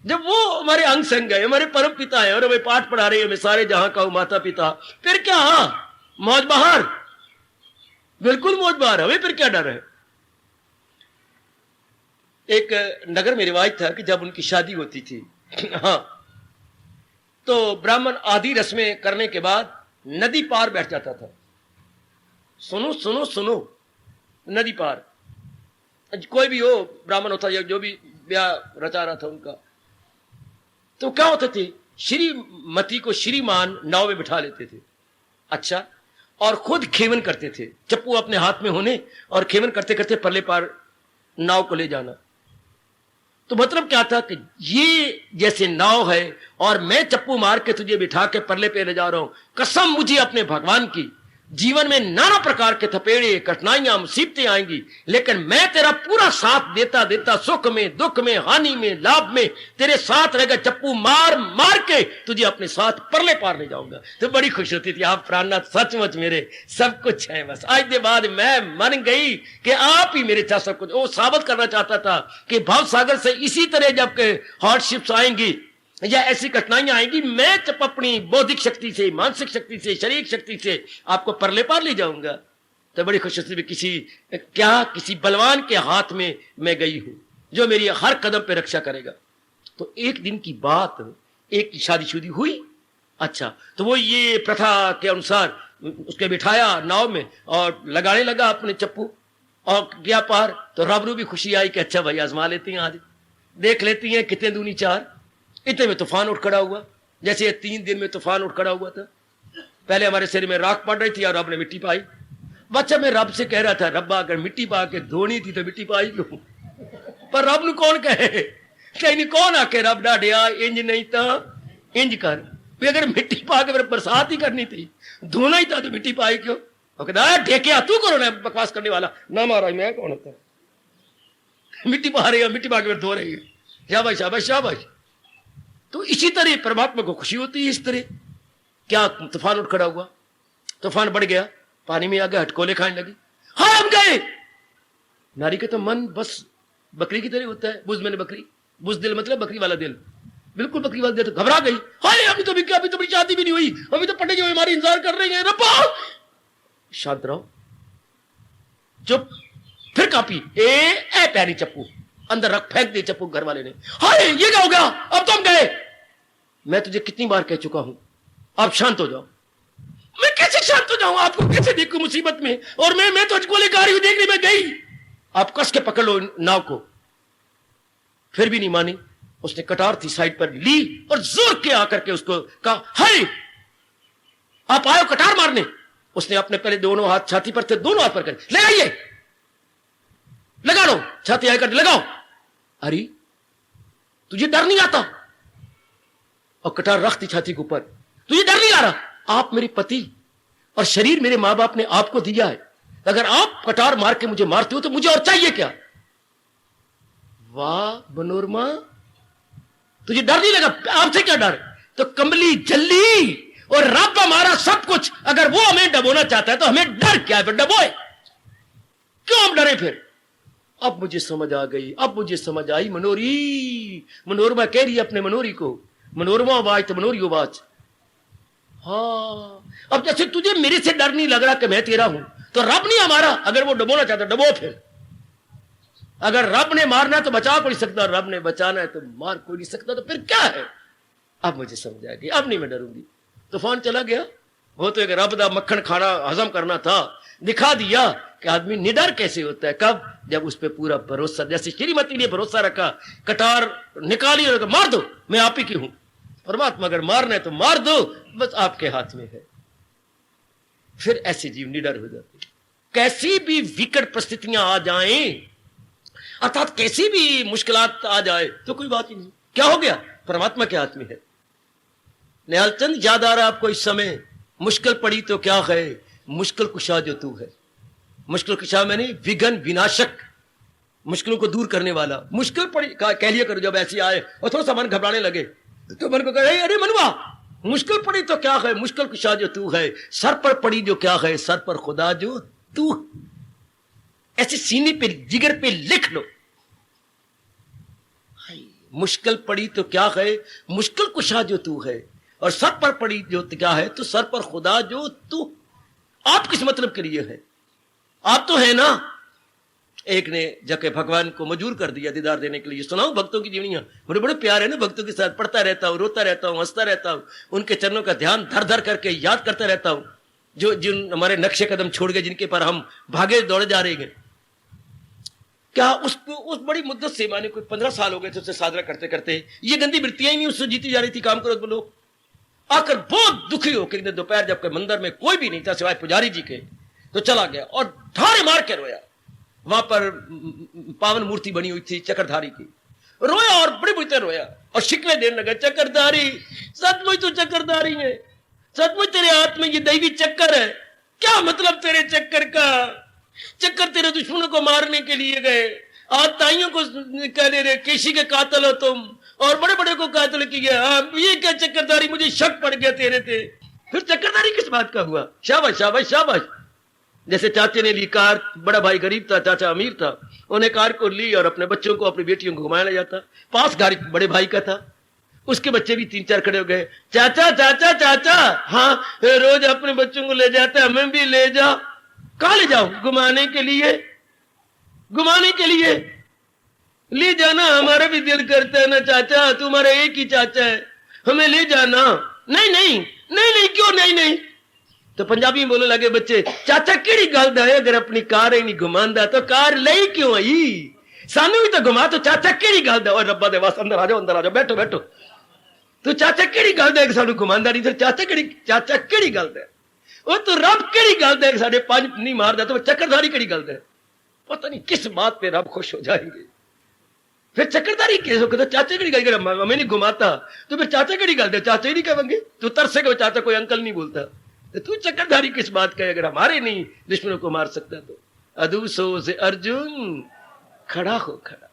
जब वो हमारे अंग संग है, हमारे परम पिता है और हमें पाठ पढ़ा रहे हैं, हमें सारे जहां का माता पिता, फिर क्या मौज बहार, बिल्कुल मौज बहार, हमें फिर क्या डर है। एक नगर में रिवाज था कि जब उनकी शादी होती थी, हाँ, तो ब्राह्मण आधी रस्में करने के बाद नदी पार बैठ जाता था। सुनो सुनो सुनो, नदी पार, कोई भी हो ब्राह्मण होता या जो भी ब्याह रचा रहा था उनका, तो क्या होते थे, श्रीमती को श्रीमान नाव में बिठा लेते थे, अच्छा, और खुद खेवन करते थे, चप्पू अपने हाथ में होने और खेवन करते करते परले पार नाव को ले जाना। तो मतलब क्या था कि ये जैसे नाव है और मैं चप्पू मार के तुझे बिठा के परले पे ले जा रहा हूं, कसम मुझे अपने भगवान की, जीवन में नाना प्रकार के थपेड़े कठिनाइयां मुसीबतें आएंगी, लेकिन मैं तेरा पूरा साथ देता देता सुख में दुख में हानि में लाभ में तेरे साथ रहेगा, चप्पू मार मार के तुझे अपने साथ परले पार ले जाऊंगा। तो बड़ी खुश होती थी, आप प्राणनाथ सचमुच मेरे सब कुछ है, बस आज के बाद मैं मन गई कि आप ही मेरे साथ सब कुछ। वो साबित करना चाहता था कि भाव सागर से इसी तरह जब हार्डशिप्स आएंगी या ऐसी कठिनाइयां आएंगी, मैं जब अपनी बौद्धिक शक्ति से, मानसिक शक्ति से, शारीरिक शक्ति से आपको परले पार ले जाऊंगा। तो बड़ी खुशी किसी बलवान के हाथ में मैं गई हूं जो मेरी हर कदम पे रक्षा करेगा। तो एक दिन की बात, एक की शादीशुदी हुई, अच्छा, तो वो ये प्रथा के अनुसार उसके बिठाया नाव में और लगाने लगा अपने चप्पू और गया पार। तो रबरू भी खुशी आई कि अच्छा भाई आजमा लेती हैं, आज देख लेती हैं कितने दूनी चार। इतने में तूफान उठ खड़ा हुआ, जैसे 3 दिन में तूफान उठ खड़ा हुआ था। पहले हमारे शरीर में राख पड़ रही थी और रब ने मिट्टी पाई। बच्चा मैं रब से कह रहा था, रब्बा अगर मिट्टी पा के धोनी थी तो मिट्टी पाई क्यों, पर रब ने कौन कहे, कहीं कौन आके रब डाडिया इंज नहीं था इंज कर, अगर मिट्टी पा के बरसात ही करनी थी, धोना ही था तो मिट्टी पाई क्यों। ठेकिया तू करो ना, बकवास करने वाला ना, मारा मैं कौन होता, मिट्टी पा रही है, मिट्टी पा के धो रही है, शाबाश शाबाश शाबाश। तो इसी तरह परमात्मा को खुशी होती है। इस तरह क्या तूफान उठ खड़ा हुआ, तूफान बढ़ गया, पानी में आ गया, हटकोले खाने लगी, हाँ हम गए। नारी का तो मन बस बकरी की तरह होता है, बुज मैंने बकरी, बुज दिल मतलब बकरी वाला दिल, बिल्कुल बकरी वाला दिल। तो घबरा गई, हाय अभी तो बड़ी शादी भी नहीं हुई, अभी तो पंडित जी हमारी इंतजार कर रहे हैं, रब्बा शांत रहो, चुप। फिर कापी ए पैरी चप्पू अंदर रख, फेंक दे चप्पू घर वाले ने, हाय ये क्या हो गया, अब तो हम गए। मैं तुझे कितनी बार कह चुका हूं आप शांत हो जाओ। मैं कैसे शांत हो जाऊं, आपको कैसे देखूं मुसीबत में, और मैं तो गोलेकारी हूं, देखने में गई। आप कस के पकड़ लो नाव को। फिर भी नहीं मानी, उसने कटार थी साइड पर ली और जोर के आकर के उसको कहा, हाय आप आए कटार मारने। उसने अपने पहले दोनों हाथ छाती पर थे, दोनों हाथ पर कर लगाइए, लगा लो, छाती आकर लगाओ। अरे तुझे डर नहीं आता, और कटार रखती छाती के ऊपर, तुझे डर नहीं आ रहा, आप मेरे पति और शरीर मेरे मां बाप ने आपको दिया है, अगर आप कटार मार के मुझे मारते हो तो मुझे और चाहिए क्या। वाह मनोरमा, तुझे डर नहीं लगा, आपसे क्या डर। तो कमली जल्ली और रब हमारा सब कुछ, अगर वो हमें डबोना चाहता है तो हमें डर क्या है, फिर डबोए क्यों हम डरे। फिर अब मुझे समझ आ गई, अब मुझे समझ आई। मनोरी, मनोरमा कह रही है अपने मनोरी को, मनोरमा आवाज तो मनोरी आवाज। हाँ, अब जैसे तुझे मेरे से डर नहीं लग रहा कि मैं तेरा हूं, तो रब नहीं हमारा, अगर वो डबोना चाहता डबो। फिर अगर रब ने मारना तो बचा कोई नहीं सकता, रब ने बचाना है तो मार कोई नहीं सकता, तो फिर क्या है। अब मुझे समझ आ गई, अब नहीं मैं डरूंगी। तूफान चला गया। वो तो एक रब दा मक्खन खाना हजम करना था, दिखा दिया कि आदमी निडर कैसे होता है। कब? जब उस पर पूरा भरोसा, जैसे श्रीमती ने भरोसा रखा, कटार निकाली और मार दो, मैं आप ही की हूं। परमात्मा अगर मारना है तो मार दो, बस आपके हाथ में है। फिर ऐसे जीव निडर हो जाते। कैसी भी विकट परिस्थितियां आ जाएं, अर्थात कैसी भी मुश्किलात आ जाए तो कोई बात ही नहीं, क्या हो गया, परमात्मा के हाथ में है। निहालचंद याद आ रहा आपको इस समय, मुश्किल पड़ी तो क्या है, मुश्किल कुशा जो तू है। मुश्किल कुशा मैंने विघ्न विनाशक, मुश्किलों को दूर करने वाला। मुश्किल पड़ी कह लिया करो जब ऐसी आए और थोड़ा सा मन घबराने लगे तो मन को कहे, अरे मनवा, मुश्किल पड़ी तो क्या है, मुश्किल कुशा जो तू है। सर पर पड़ी जो क्या है, सर पर खुदा जो तू। ऐसे सीने पे जिगर पे लिख लो, मुश्किल पड़ी तो क्या है, मुश्किल कुशा जो तू है, और सर पर पड़ी जो क्या है, तो सर पर खुदा जो तू। आप किस मतलब के लिए है? आप तो है ना। एक ने जाके भगवान को मजबूर कर दिया दीदार देने के लिए। सुनाऊं भक्तों की जीवनियां, बड़े बड़े प्यार है ना भक्तों के साथ। पढ़ता रहता हूं, रोता रहता हूं, हंसता रहता हूं, उनके चरणों का ध्यान धर धर करके याद करता रहता हूं, जो जिन हमारे नक्शे कदम छोड़ गए, जिनके पर हम भागे दौड़े जा रहे हैं। क्या उसको उस बड़ी मुद्दत से, माने कोई 15 साल हो गए थे उससे साधना करते करते, ये गंदी वृत्तियां ही नहीं उससे जीती जा रही थी। काम करो बोलो, आकर बहुत दुखी होकर दोपहर जबकि मंदिर में कोई भी नहीं था सिवाय पुजारी जी के, तो चला गया और ढारे मार के रोया। वहां पर पावन मूर्ति बनी हुई थी चक्रधारी की, रोया और बड़े बुझते रोया और शिकवे देने लगा, चक्रधारी सचमुच तो चक्रधारी है, सचमुच तेरे हाथ में ये दैवी चक्कर है। क्या मतलब तेरे चक्कर का? चक्कर तेरे दुश्मनों को मारने के लिए गए, आज ताइयों को कह रहे केशी के कातल हो तुम, और बड़े बड़े को कातल किया। ये क्या चक्करदारी, मुझे शक पड़ गया तेरे थे। फिर चक्करदारी किस बात का हुआ? शाबाश शाबाश शाबाश। जैसे चाचे ने ली कार, बड़ा भाई गरीब था, चाचा अमीर था, उन्हें कार को ली और अपने बच्चों को, अपनी बेटियों को घुमाया ले जाता। पास गाड़ी बड़े भाई का था, उसके बच्चे भी 3-4 खड़े हो गए, चाचा चाचा चाचा, हाँ रोज अपने बच्चों को ले जाता, हमें भी ले जा। कहां ले जाओ? घुमाने के लिए, घुमाने के लिए ले जाना, हमारा भी दिल करता है ना चाचा, तुम्हारा एक ही चाचा है, हमें ले जाना। नहीं नहीं नहीं नहीं, क्यों नहीं नहीं? तो पंजाबी में बोलने लगे बच्चे, चाचा केड़ी गल दा है, अगर अपनी कार ही नहीं घुमांदा तो कार ले क्यों आई? सानू भी तो घुमा, तो चाचा केड़ी गल दा? और रब्बा दे वास, अंदर आ जाओ, बैठो बैठो। तो चाचा केड़ी गल दा सानू घुमांदा नहीं, तो चाचा केड़ी गल दा? वो तो रब केड़ी गल दा साडे 5 नहीं मारदा, तो चक्रधारी केड़ी गल दा? पता नहीं किस बात पे रब खुश हो जाएंगे। फिर चक्रधारी केस हो, चाचा केड़ी गल, हमें नहीं घुमाता तो फिर चाचा केड़ी गल दे? चाचा ही नहीं कहेंगे, तू तरसेगा चाचा, कोई अंकल नहीं बोलता, तो तू चक्रधारी किस बात का? अगर हमारे नहीं दुश्मनों को मार सकता तो अदूसो से अर्जुन खड़ा हो, खड़ा।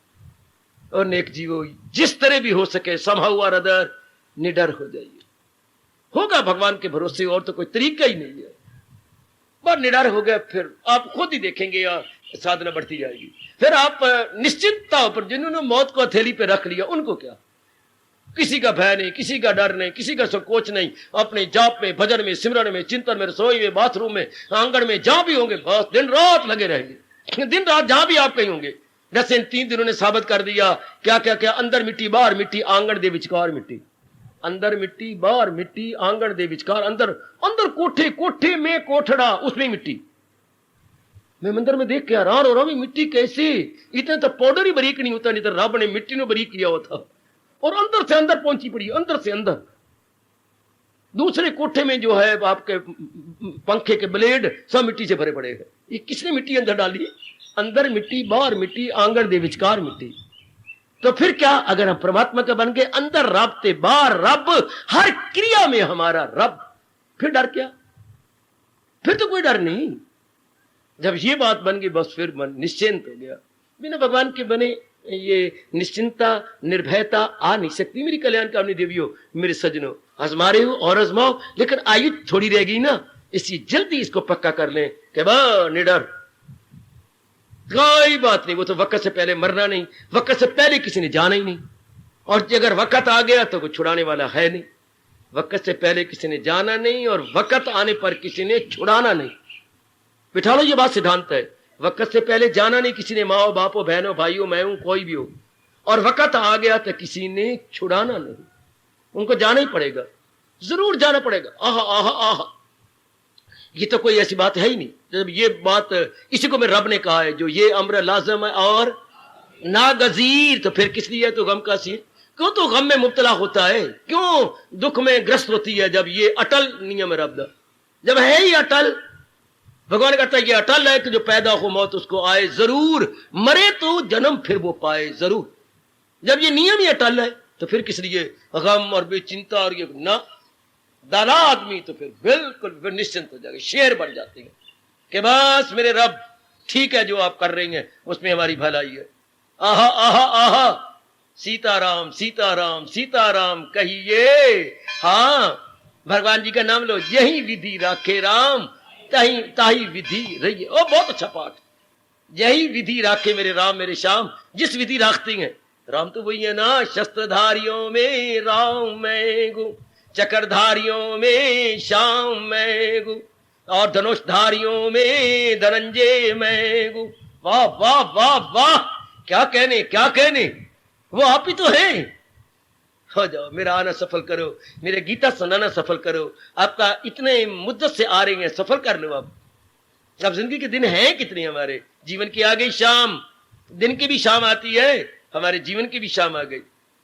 और नेक जीवो, जिस तरह भी हो सके समहाउ और अदर निडर हो जाइए। होगा भगवान के भरोसे, और तो कोई तरीका ही नहीं है। पर निडर हो गया, फिर आप खुद ही देखेंगे या साधना बढ़ती जाएगी। फिर आप निश्चितता पर, जिन्होंने मौत को हथेली पे रख लिया, उनको क्या? किसी का भय नहीं, किसी का डर नहीं, किसी का संकोच नहीं। अपने जाप में, भजन में, सिमरन में, चिंतन में, रसोई में, बाथरूम में, आंगन में, जहां भी होंगे बस दिन रात लगे रहेंगे। दिन रात जहां भी आप कहीं होंगे। जैसे इन 3 दिनों ने साबित कर दिया, क्या क्या क्या, अंदर मिट्टी बाहर मिट्टी, आंगन दे विचकार मिट्टी, अंदर मिट्टी बाहर मिट्टी, आंगन दे विचकार, अंदर अंदर कोठे, कोठे में कोठड़ा, उसमें मिट्टी। मैं मंदिर में देख के हैरान हो रहा हूं, मिट्टी कैसी? इतना तो पाउडर ही बारीक नहीं होता, नहीं तो रब ने मिट्टी ने बारीक किया हुआ था, और अंदर से अंदर पहुंची पड़ी, अंदर से अंदर। दूसरे कोठे में जो है आपके पंखे के ब्लेड सब मिट्टी से भरे पड़े हैं। ये किसने मिट्टी अंदर डाली? अंदर मिट्टी बाहर मिट्टी, आंगन दे विचकार मिट्टी। तो फिर क्या, अगर हम परमात्मा के बन गए, अंदर रब ते बाहर रब, हर क्रिया में हमारा रब, फिर डर क्या? फिर तो कोई डर नहीं। जब ये बात बन गई बस फिर मन निश्चिंत हो गया। बिना भगवान के बने ये निश्चिंता, निर्भयता आ नहीं सकती। मेरी कल्याणकामनी देवियों, मेरे सज्जनों, आजमा रहे हो और आजमाओ, लेकिन आयु थोड़ी रह गई ना, इसी जल्दी इसको पक्का कर लें कि बा निडर, कोई बात नहीं। वो तो वक्त से पहले मरना नहीं, वक्त से पहले किसी ने जाना ही नहीं, और अगर वक्त आ गया तो कोई छुड़ाने वाला है नहीं। वक्त से पहले किसी ने जाना नहीं, और वक्त आने पर किसी ने छुड़ाना नहीं। बिठा लो, ये बात सिद्धांत है। वक्त से पहले जाना नहीं किसी ने, माओ बापो बहनों भाइयों, मैं हूं, कोई भी हो, और वक्त आ गया तो किसी ने छुड़ाना नहीं, उनको जाना ही पड़ेगा। जरूर जाना पड़ेगा। आहा आहा आहा, ये तो कोई ऐसी बात है ही नहीं। जब ये बात इसी को मेरे रब ने कहा है, जो ये अम्र लाजम है और नागजीर, तो फिर किस लिए तो गम का सीर? क्यों तो गम में मुब्तला होता है, क्यों दुख में ग्रस्त होती है? जब ये अटल नियम है रब दा, जब है ही अटल, भगवान कहता है ये अटल है कि जो पैदा हो मौत उसको आए जरूर, मरे तो जन्म फिर वो पाए जरूर। जब ये नियम ही अटल है तो फिर किस लिए गम और बेचिंता और ये ना, दाना आदमी तो फिर बिल्कुल निश्चिंत हो जाएगा, शेर बन जाते हैं कि बस मेरे रब ठीक है, जो आप कर रही हैं उसमें हमारी भलाई है। आहा आहा आहा, सीताराम सीताराम सीताराम कहिए, हाँ भगवान जी का नाम लो, यही विधि राखे राम ताही ताही विधि रहिए। ओ बहुत अच्छा पाठ, यही विधि राखे मेरे राम मेरे श्याम, जिस विधि राखती हैं राम तो वही है ना, शस्त्रधारियों में राम मैं गो, चक्रधारियों में श्याम मैं गो, और धनुषधारियों में धनंजय मैं गो। वाह वाह वाह वाह, क्या कहने क्या कहने, वो आप ही तो हैं। हो जाओ, मेरा आना सफल करो, मेरे गीता सुनाना सफल करो। आपका इतने मुद्दत से आ रही हैं, सफल कर लो। अब जिंदगी के दिन हैं कितने, हमारे जीवन की आ गई शाम, दिन की भी शाम आती है, हमारे जीवन की भी शाम आ गई।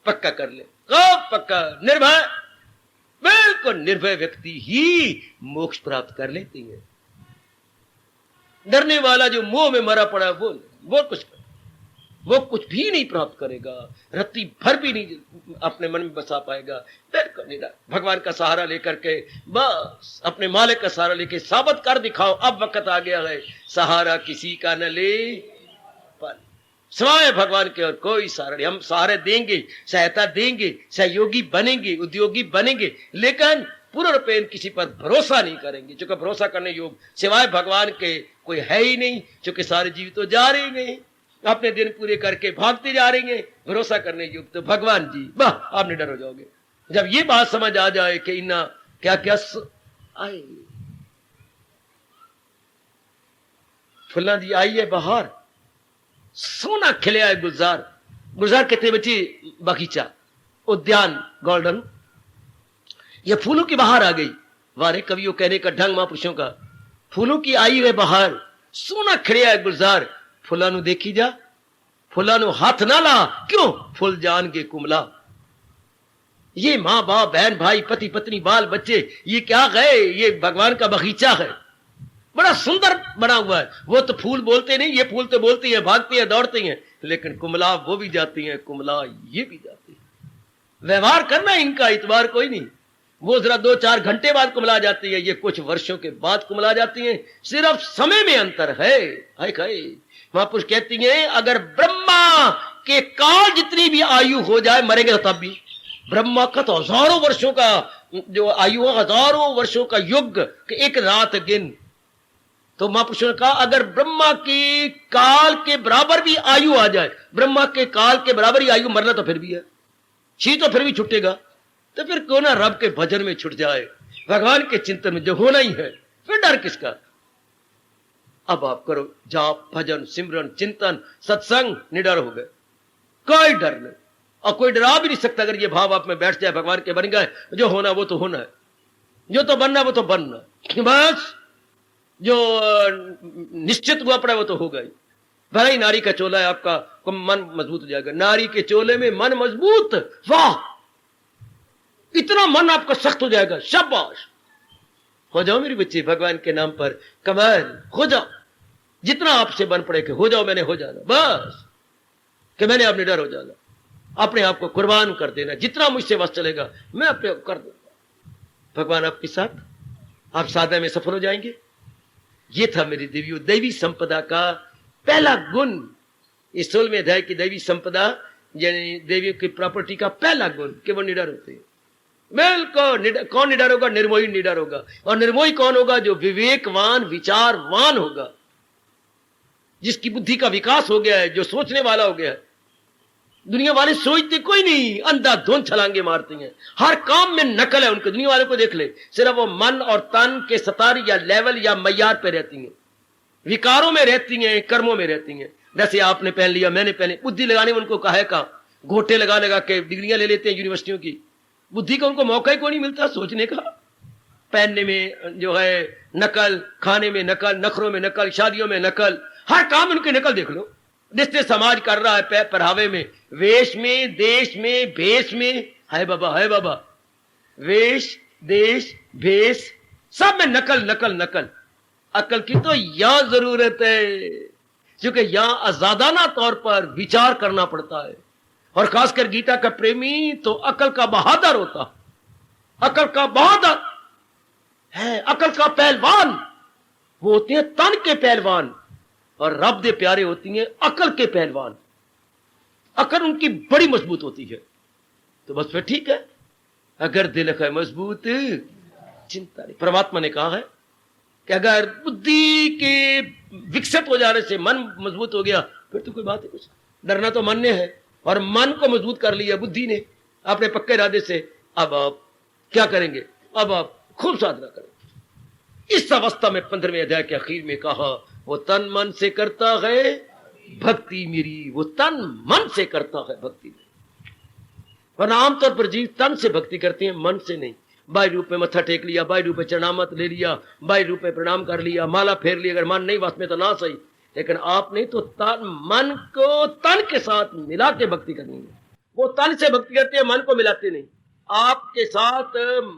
पक्का कर ले, कब पक्का, निर्भय, बिल्कुल निर्भय व्यक्ति ही मोक्ष प्राप्त कर लेती है। डरने वाला जो मोह में मरा पड़ा वो कुछ भी नहीं प्राप्त करेगा, रत्ती भर भी नहीं अपने मन में बसा पाएगा। बिल्कुल निडर भगवान का सहारा लेकर के, बस अपने मालिक का सहारा लेके साबित कर दिखाओ, अब वक्त आ गया है, सहारा किसी का न ले पर सिवाय भगवान के और कोई सहारा नहीं। हम सहारे देंगे, सहायता देंगे, सहयोगी बनेंगे, उद्योगी बनेंगे, लेकिन पूर्ण रूपेण किसी पर भरोसा नहीं करेंगे, क्योंकि भरोसा करने योग सिवाय भगवान के कोई है ही नहीं। क्योंकि सारे जीव तो जा रहे हैं, अपने दिन पूरे करके भागते जा रहे हैं, भरोसा करने योग तो भगवान जी। वाह, आप निडर हो जाओगे जब ये बात समझ आ जाए कि इन्ना क्या क्या आए। फुल्ला दी आई है बहार, सोना खिले आए गुलजार, गुलजार कहते बच्चे बगीचा, उद्यान गार्डन, ये फूलों की बहार आ गई। वारे कवियों कहने का ढंग महापुरुषों का, फूलों की आई है बहार, सोना खिले आए गुलजार, फुला नु देखी जा, फुला नु हाथ ना ला, क्यों फुल जान के कुमला। ये माँ बाप बहन भाई पति पत्नी बाल बच्चे ये क्या गए, ये भगवान का बगीचा है, बड़ा सुंदर बना हुआ है। वो तो फूल बोलते नहीं, ये फूल तो बोलती है, भागती है, दौड़ती हैं, लेकिन कुमला वो भी जाती हैं, कुमला ये भी जाती है। व्यवहार करना इनका इतबार कोई नहीं। वो जरा 2-4 घंटे बाद कुमला जाती है, ये कुछ वर्षों के बाद कुमला जाती हैं, सिर्फ समय में अंतर है। महापुरुष कहती हैं अगर ब्रह्मा के काल जितनी भी आयु हो जाए मरेंगे तब भी, ब्रह्मा का तो हजारों वर्षों का जो आयु है, हजारों वर्षों का युग एक रात गिन। तो महापुरुष ने कहा अगर ब्रह्मा के काल के बराबर भी आयु आ जाए, ब्रह्मा के काल के बराबर ही आयु, मरना तो फिर भी है, छी तो फिर भी छुटेगा, तो फिर क्यों ना रब के भजन में छुट जाए, भगवान के चिंतन में जो होना ही है, फिर डर किसका। अब आप करो जाप भजन सिमरन चिंतन सत्संग, निडर हो गए, कोई डर नहीं, और कोई डरा भी नहीं सकता। अगर ये भाव आप में बैठ जाए, भगवान के बन गए, जो होना वो तो होना है, जो तो बनना वो तो बनना, बस जो निश्चित हुआ पड़ा वो तो होगा ही। भले ही नारी का चोला है आपका, मन मजबूत हो जाएगा, नारी के चोले में मन मजबूत, वाह इतना मन आपका सख्त हो जाएगा, शाबाश हो जाओ मेरी बच्ची, भगवान के नाम पर कमाल हो जाओ, जितना आपसे बन पड़े कि हो जाओ, मैंने हो जाना, बस कि मैंने अब निडर हो जाना, अपने आप को कुर्बान कर देना, जितना मुझसे बस चलेगा मैं अपने कर दूंगा, भगवान आपके साथ, आप साधना में सफल हो जाएंगे। ये था मेरी देवियों दैवी संपदा का पहला गुण, इस 16वें अध्याय की दैवी संपदा यानी देवियों की प्रॉपर्टी का पहला गुण कि वो निडर होते हैं। बिल्कुल कौन निडर होगा, निर्मोही निडर होगा, और निर्मोही कौन होगा, जो विवेकवान विचारवान होगा, जिसकी बुद्धि का विकास हो गया है, जो सोचने वाला हो गया है। दुनिया वाले सोचते कोई नहीं, अंधाधुंध छलांगे मारते हैं, हर काम में नकल है उनके। दुनिया वालों को देख ले, सिर्फ वो मन और तन के सतार या लेवल या मैयार पे रहती हैं, विकारों में रहती हैं, कर्मों में रहती हैं। जैसे आपने पहन लिया, मैंने पहने, बुद्धि लगाने में उनको कहा है, घोटे लगा लगा के डिग्रियां ले लेते हैं यूनिवर्सिटियों की, बुद्धि का उनको मौका ही कोई नहीं मिलता सोचने का। पहनने में जो है नकल, खाने में नकल, नखरों में नकल, शादियों में नकल, हर काम उनकी नकल देख लो। जिससे समाज कर रहा है पहरावे में, वेश में, देश में, भेष में, है बाबा, वेश, देश, भेष, सब में नकल नकल नकल। अकल की तो यहां जरूरत है, क्योंकि यहां आजादाना तौर पर विचार करना पड़ता है। और खासकर गीता का प्रेमी तो अकल का बहादुर होता, अकल का बहादुर है, अकल का पहलवान। वो होते हैं तन के पहलवान, और रब दे प्यारे होती हैं अकल के पहलवान। अकल उनकी बड़ी मजबूत होती है। तो बस फिर ठीक है, अगर दिल है मजबूत चिंता नहीं। परमात्मा ने कहा है कि अगर बुद्धि के विकसित हो जाने से मन मजबूत हो गया, फिर तो कोई बात है कुछ। डरना तो मन ने है, और मन को मजबूत कर लिया बुद्धि ने अपने पक्के इरादे से। अब आप क्या करेंगे? अब आप खूब साधना करें। इस अवस्था में 15वें अध्याय के आखिर में कहा, वो तन मन से करता है भक्ति मेरी, वो तन मन से करता है भक्ति मेरी। वरना आमतौर पर जीव तन से भक्ति करते हैं, मन से नहीं। बाई रूप में मत्था टेक लिया, बाई रूप में चरणामत ले लिया, बाई रूप में प्रणाम कर लिया, माला फेर लिया, अगर मन नहीं वस में तो ना सही। लेकिन आपने तो तन मन को तन के साथ मिला के भक्ति करनी है। वो तन से भक्ति करते हैं, मन को मिलाते नहीं। आपके साथ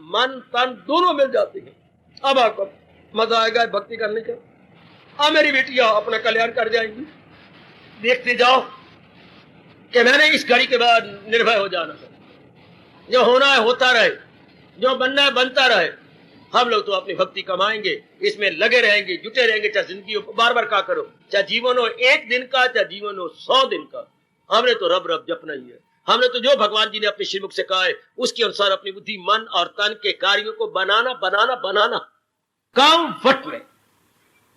मन तन दोनों मिल जाते हैं। अब आपको मजा आएगा भक्ति करने का। मेरी बेटियां अपना कल्याण कर जाएंगी। देखते जाओ कि मैंने इस घड़ी के बाद निर्भय हो जाना है। जो होना है होता रहे, जो बनना है बनता रहे। हम लोग तो अपनी भक्ति कमाएंगे, इसमें लगे रहेंगे, जुटे रहेंगे, चाहे जिंदगी बार बार का करो, चाहे जीवन हो 1 दिन का, चाहे जीवन हो 100 दिन का। हमने तो रब रब जपना ही है। हमने तो जो भगवान जी ने अपने श्रीमुख से कहा है उसके अनुसार अपनी बुद्धि, मन और तन के कार्यों को बनाना बनाना बनाना। काम वट में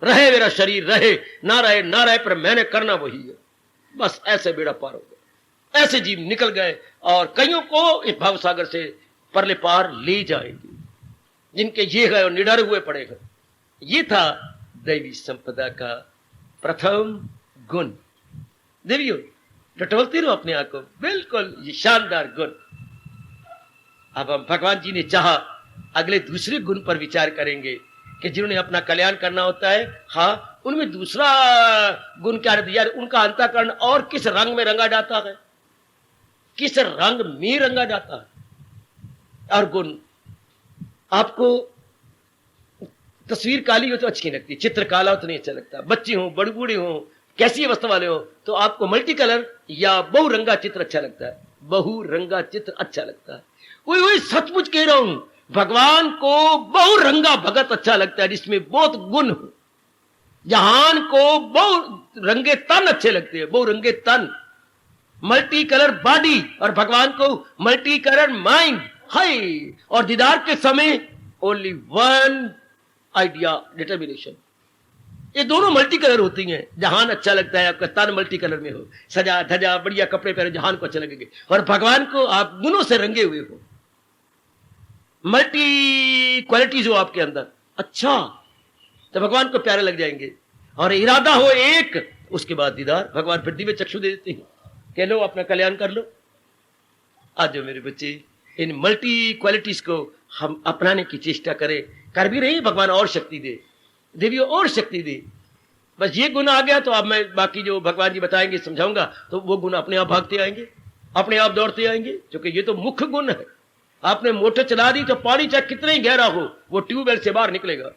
रहे मेरा शरीर, रहे ना रहे ना रहे, पर मैंने करना वही है। बस ऐसे बेड़ा पार हो गया, ऐसे जीव निकल गए और कईयों को इस भव सागर से परले पार ले जाएंगे, जिनके ये गए और निडर हुए पड़े हैं। ये था दैवी संपदा का प्रथम गुण। देवियों, टटोलते रहो अपने आप को, बिल्कुल ये शानदार गुण। अब हम भगवान जी ने चाहा अगले दूसरे गुण पर विचार करेंगे कि जिन्होंने अपना कल्याण करना होता है, हाँ, उनमें दूसरा गुण क्या रहता है? उनका अंतःकरण और किस रंग में रंगा जाता है, किस रंग में रंगा जाता है। और गुण, आपको तस्वीर काली हो तो अच्छी नहीं लगती, चित्र काला हो तो नहीं अच्छा लगता। बच्चे हो, बड़े बूढ़े हो, कैसी अवस्था वाले हो, तो आपको मल्टी कलर या बहुरंगा चित्र अच्छा लगता है। बहुरंगा चित्र अच्छा लगता है। वही सचमुच कह रहा हूं, भगवान को बहुरंगा भगत अच्छा लगता है, जिसमें बहुत गुण हो। जहान को बहुरंगे तन अच्छे लगते हैं, बहुरंगे तन, मल्टी कलर बॉडी, और भगवान को मल्टी कलर माइंड है। और दीदार के समय ओनली वन आइडिया, डिटर्मिनेशन। ये दोनों मल्टी कलर होती हैं। जहान अच्छा लगता है, आपका तन मल्टी कलर में हो, सजा धजा बढ़िया कपड़े पहने, जहान को अच्छे लगेंगे। और भगवान को आप गुणों से रंगे हुए हो, मल्टी क्वालिटीज हो आपके अंदर, अच्छा, तो भगवान को प्यारे लग जाएंगे। और इरादा हो एक, उसके बाद दीदार, भगवान फिर दिव्य चक्षु दे देते हैं, कह लो अपना कल्याण कर लो। आज मेरे बच्चे, इन मल्टी क्वालिटीज को हम अपनाने की चेष्टा करें। कर भी रही, भगवान और शक्ति दे, देवियों और शक्ति दे। बस ये गुण आ गया तो अब मैं बाकी जो भगवान जी बताएंगे समझाऊंगा, तो वो गुण अपने आप भागते आएंगे, अपने आप दौड़ते आएंगे, क्योंकि ये तो मुख्य गुण है। आपने मोटर चला दी तो पानी चाहे कितना ही गहरा हो, वो ट्यूबवेल से बाहर निकलेगा,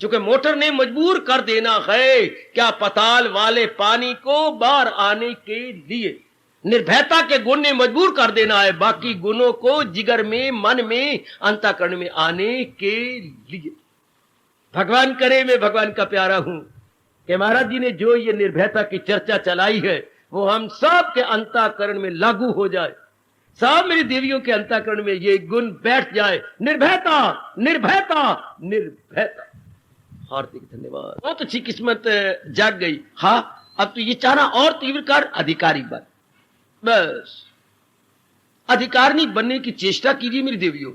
क्योंकि मोटर ने मजबूर कर देना है क्या पाताल वाले पानी को बाहर आने के लिए। निर्भयता के गुण ने मजबूर कर देना है बाकी गुणों को जिगर में, मन में, अंतःकरण में आने के लिए। भगवान करे मैं भगवान का प्यारा हूं कि महाराज जी ने जो ये निर्भयता की चर्चा चलाई है वो हम सब के अंतःकरण में लागू हो जाए, सब मेरी देवियों के अंतःकरण में ये गुण बैठ जाए। निर्भयता, निर्भयता, निर्भयता। हार्दिक धन्यवाद। बहुत अच्छी किस्मत जाग गई। हाँ, अब तो ये चाहना और तीव्र कर, अधिकारी बन, बस अधिकारिणी बनने की चेष्टा कीजिए मेरी देवियों।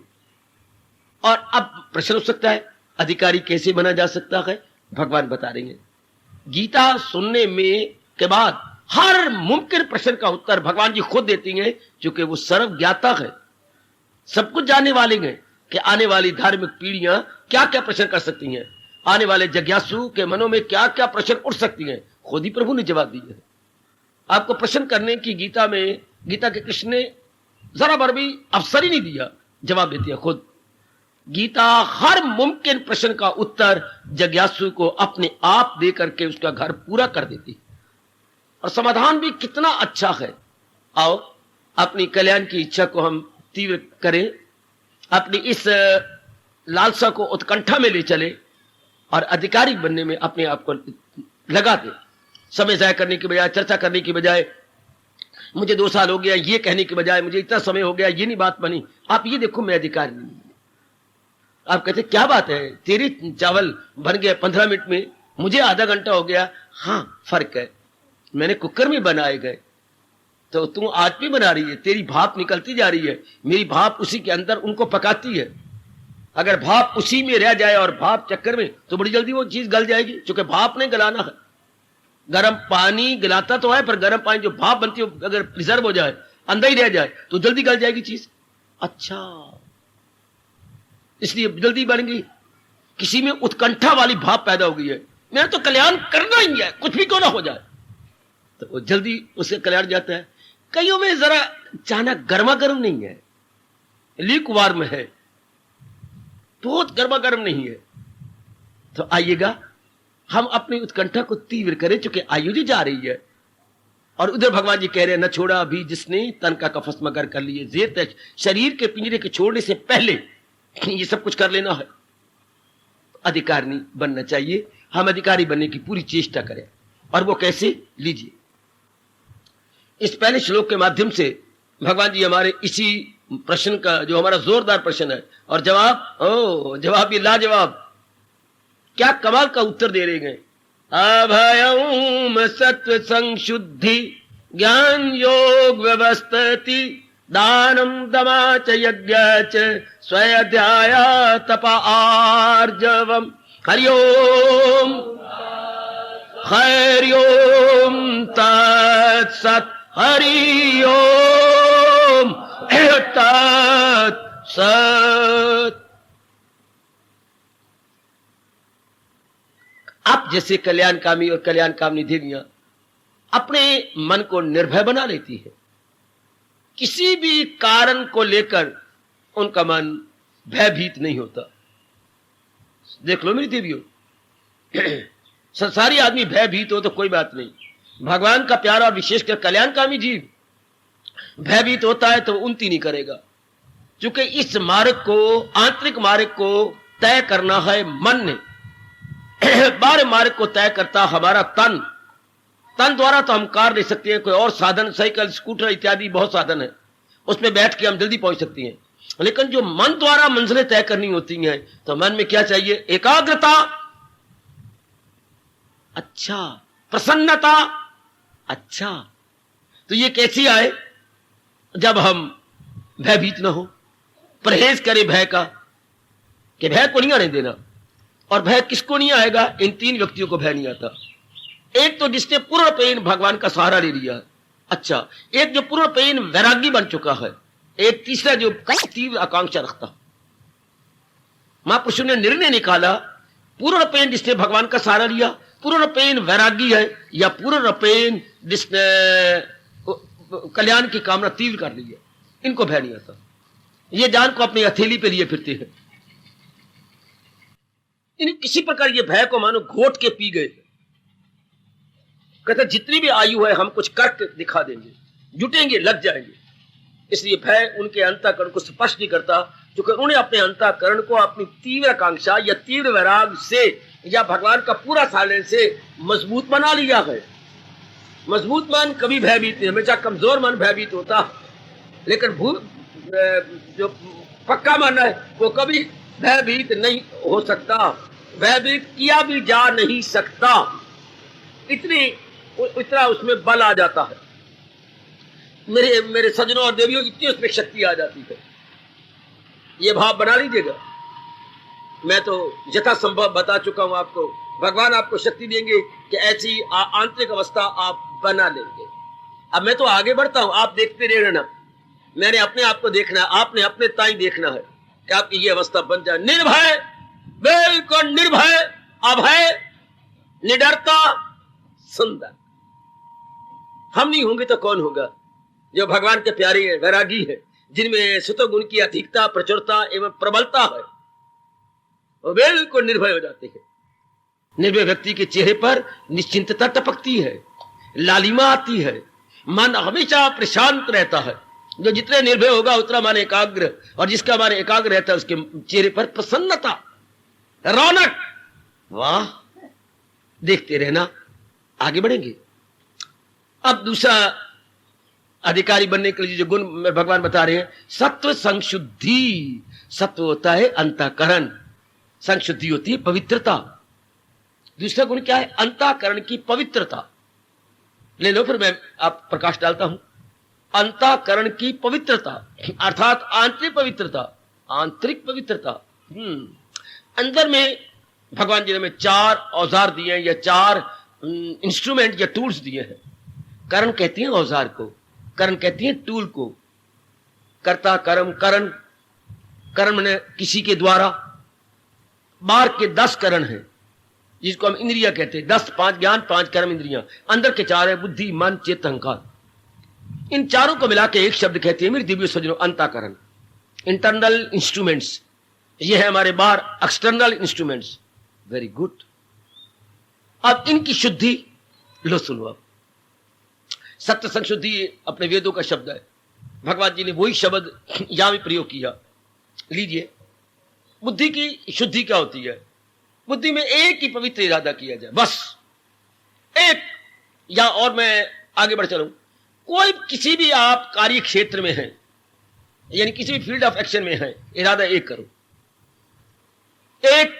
और अब प्रश्न हो सकता है अधिकारी कैसे बना जा सकता है, भगवान बता देंगे। गीता सुनने में के बाद हर मुमकिन प्रश्न का उत्तर भगवान जी खुद देती हैं, क्योंकि वो सर्व ज्ञाता है, सब कुछ जानने वाले हैं कि आने वाली धार्मिक पीढ़ियां क्या क्या प्रश्न कर सकती हैं, आने वाले जिज्ञासु के मनों में क्या क्या प्रश्न उठ सकती हैं, खुद ही प्रभु ने जवाब दिए हैं। आपको प्रश्न करने की गीता के कृष्ण ने जरा भर भी अवसर ही नहीं दिया, जवाब देती है खुद। गीता हर मुमकिन प्रश्न का उत्तर जिज्ञासु को अपने आप दे करके उसका घर पूरा कर देती, और समाधान भी कितना अच्छा है। आओ अपनी कल्याण की इच्छा को हम तीव्र करें, अपनी इस लालसा को उत्कंठा में ले चले और अधिकारी बनने में अपने आप को लगा दे। समय जाया करने की बजाय, चर्चा करने की बजाय, मुझे 2 साल हो गया ये कहने की बजाय, मुझे इतना समय हो गया ये नहीं बात बनी, आप ये देखो मैं अधिकारी नहीं। आप कहते क्या बात है, तेरे चावल बन गए 15 मिनट में, मुझे आधा घंटा हो गया। हाँ फर्क है, मैंने कुकर में बनाए गए तो तू आज भी बना रही है, तेरी भाप निकलती जा रही है, मेरी भाप उसी के अंदर उनको पकाती है। अगर भाप उसी में रह जाए और भाप चक्कर में, तो बड़ी जल्दी वो चीज गल जाएगी, क्योंकि भाप नहीं गलाना है। गर्म पानी गलाता तो है, पर गर्म पानी जो भाप बनती है अगर प्रिजर्व हो जाए, अंदर ही रह जाए, तो जल्दी गल जाएगी चीज। अच्छा, इसलिए जल्दी बन गई, किसी में उत्कंठा वाली भाप पैदा हो गई है, मैंने तो कल्याण करना ही है, कुछ भी क्यों ना हो जाए, तो वो जल्दी उससे कल्याण जाता है। कईयों में जरा चाहना गर्मा गर्म नहीं है, ल्यूकवार्म है, बहुत गर्मा गर्म नहीं है। तो आइएगा हम अपनी उत्कंठा को तीव्र करें, चूंकि आयु जी जा रही है, और उधर भगवान जी कह रहे हैं, न छोड़ा अभी जिसने तन का कफस मगर कर लिए, जेर तक शरीर के पिंजरे के छोड़ने से पहले ये सब कुछ कर लेना है। अधिकारी बनना चाहिए, हम अधिकारी बनने की पूरी चेष्टा करें। और वो कैसे, लीजिए इस पहले श्लोक के माध्यम से भगवान जी हमारे इसी प्रश्न का, जो हमारा जोरदार प्रश्न है, और जवाब ये लाजवाब, क्या कमाल का उत्तर दे रहे हैं। अभयम सत्व संशुद्धि ज्ञान योग व्यवस्थिति दानम दमा च यज्ञ च स्वाध्याय तप आर्जवम हरिओम हरिओम तत्सत् हरि ओम तत्सत्। आप जैसे कल्याणकामी और कल्याणकामी देवियां अपने मन को निर्भय बना लेती है, किसी भी कारण को लेकर उनका मन भयभीत नहीं होता। देख लो मेरी देवियों, संसारी आदमी भयभीत हो तो कोई बात नहीं, भगवान का प्यारा और विशेषकर कल्याणकामी जीव भयभीत होता है तो उन्नति नहीं करेगा, क्योंकि इस मार्ग को, आंतरिक मार्ग को तय करना है मन ने। बाहर मार्ग को तय करता हमारा तन द्वारा तो हम कार ले सकते हैं, कोई और साधन, साइकिल, स्कूटर इत्यादि बहुत साधन है, उसमें बैठ के हम जल्दी पहुंच सकती हैं। लेकिन जो मन द्वारा मंजिलें तय करनी होती हैं, तो मन में क्या चाहिए, एकाग्रता, अच्छा, प्रसन्नता, अच्छा। तो ये कैसी आए, जब हम भयभीत ना हो, परहेज करें भय का, कि भय को नहीं आने देना। और भय किसको नहीं आएगा, इन 3 व्यक्तियों को भय नहीं आता। एक तो जिसने पूर्णपेन भगवान का सहारा ले लिया, अच्छा, एक जो पूर्णपेन वैरागी बन चुका है, एक तीसरा जो तीव्र आकांक्षा रखता। महापुरुषों ने निर्णय निकाला, पूर्णपेन जिसने भगवान का सहारा लिया, पूर्णपेन वैरागी है, या पूर्णपेन जिसने कल्याण की कामना तीव्र कर ली है, इनको भय नहीं आता। ये जान को अपनी हथेली पे लिए फिरते हैं, इन किसी प्रकार ये भय को मानो घोट के पी गए। कहते जितनी भी आयु है हम कुछ करके दिखा देंगे, जुटेंगे, लग जाएंगे। इसलिए भय उनके अंतःकरण को स्पर्श नहीं करता, क्योंकि उन्हें अपने अंतःकरण को अपनी तीव्र आकांक्षा या तीव्र वैराग से या भगवान का पूरा साधन से मजबूत बना लिया है। मजबूत मन कभी भयभीत नहीं, हमेशा कमजोर मन भयभीत होता, लेकिन जो पक्का मन है वो कभी भयभीत नहीं हो सकता, भयभीत किया भी जा नहीं सकता। इतना उसमें बल आ जाता है। मेरे सज्जनों और देवियों, इतनी उसमें शक्ति आ जाती है। ये भाव बना लीजिएगा। मैं तो यथासंभव बता चुका हूं आपको, भगवान आपको शक्ति देंगे कि ऐसी आंतरिक अवस्था आप बना लेंगे। अब मैं तो आगे बढ़ता हूं, आप देखते रहना। मैंने अपने आप को देखना है, आपने अपने ताई देखना है कि आपकी ये अवस्था बन जाए। निर्भय, बिल्कुल निर्भय, अभय, निडरता, सुंदर। हम नहीं होंगे तो कौन होगा? जो भगवान के प्यारे हैं, वैरागी है, जिनमें सतोगुण की अधिकता, प्रचुरता एवं प्रबलता है, वो बिल्कुल निर्भय हो जाते हैं। निर्भय व्यक्ति के चेहरे पर निश्चिंतता टपकती है, लालिमा आती है, मन हमेशा प्रशांत रहता है। जो जितने निर्भय होगा उतना मन एकाग्र, और जिसका मन एकाग्र रहता है उसके चेहरे पर प्रसन्नता, रौनक। वाह, देखते रहना, आगे बढ़ेंगे। अब दूसरा अधिकारी बनने के लिए जो गुण भगवान बता रहे हैं, सत्व संशुद्धि। सत्व होता है अंतःकरण, संशुद्धि होती है पवित्रता। दूसरा गुण क्या है? अंतःकरण की पवित्रता। ले लो, फिर मैं आप प्रकाश डालता हूं। अंतःकरण की पवित्रता अर्थात आंतरिक पवित्रता, आंतरिक पवित्रता। अंदर में भगवान जी ने हमें 4 औजार दिए हैं, या 4 इंस्ट्रूमेंट या टूल्स दिए हैं। करण कहती हैं औजार को, करण कहती हैं टूल को। कर्ता, कर्म, करण। कर्म ने किसी के द्वारा। बाहर के 10 करण हैं, जिसको हम इंद्रिया कहते हैं। 10, 5 ज्ञान, 5 कर्म इंद्रियां। अंदर के 4 है, बुद्धि, मन, चित्त, अहंकार। इन चारों को मिला के एक शब्द कहते हैं मेरे दिव्य सज्जनों, अंतःकरण। इंटरनल इंस्ट्रूमेंट्स, ये है हमारे बाहर एक्सटर्नल इंस्ट्रूमेंट्स। Very good. अब इनकी शुद्धि लो, सुनो। अब सत्य संशुद्धि अपने वेदों का शब्द है, भगवान जी ने वही शब्द यहां भी प्रयोग किया। लीजिए, बुद्धि की शुद्धि क्या होती है? बुद्धि में एक ही पवित्र इरादा किया जाए, बस एक। या और मैं आगे बढ़ चलूं, कोई किसी भी आप कार्य क्षेत्र में है, यानी किसी भी फील्ड ऑफ एक्शन में है, इरादा एक करो, एक।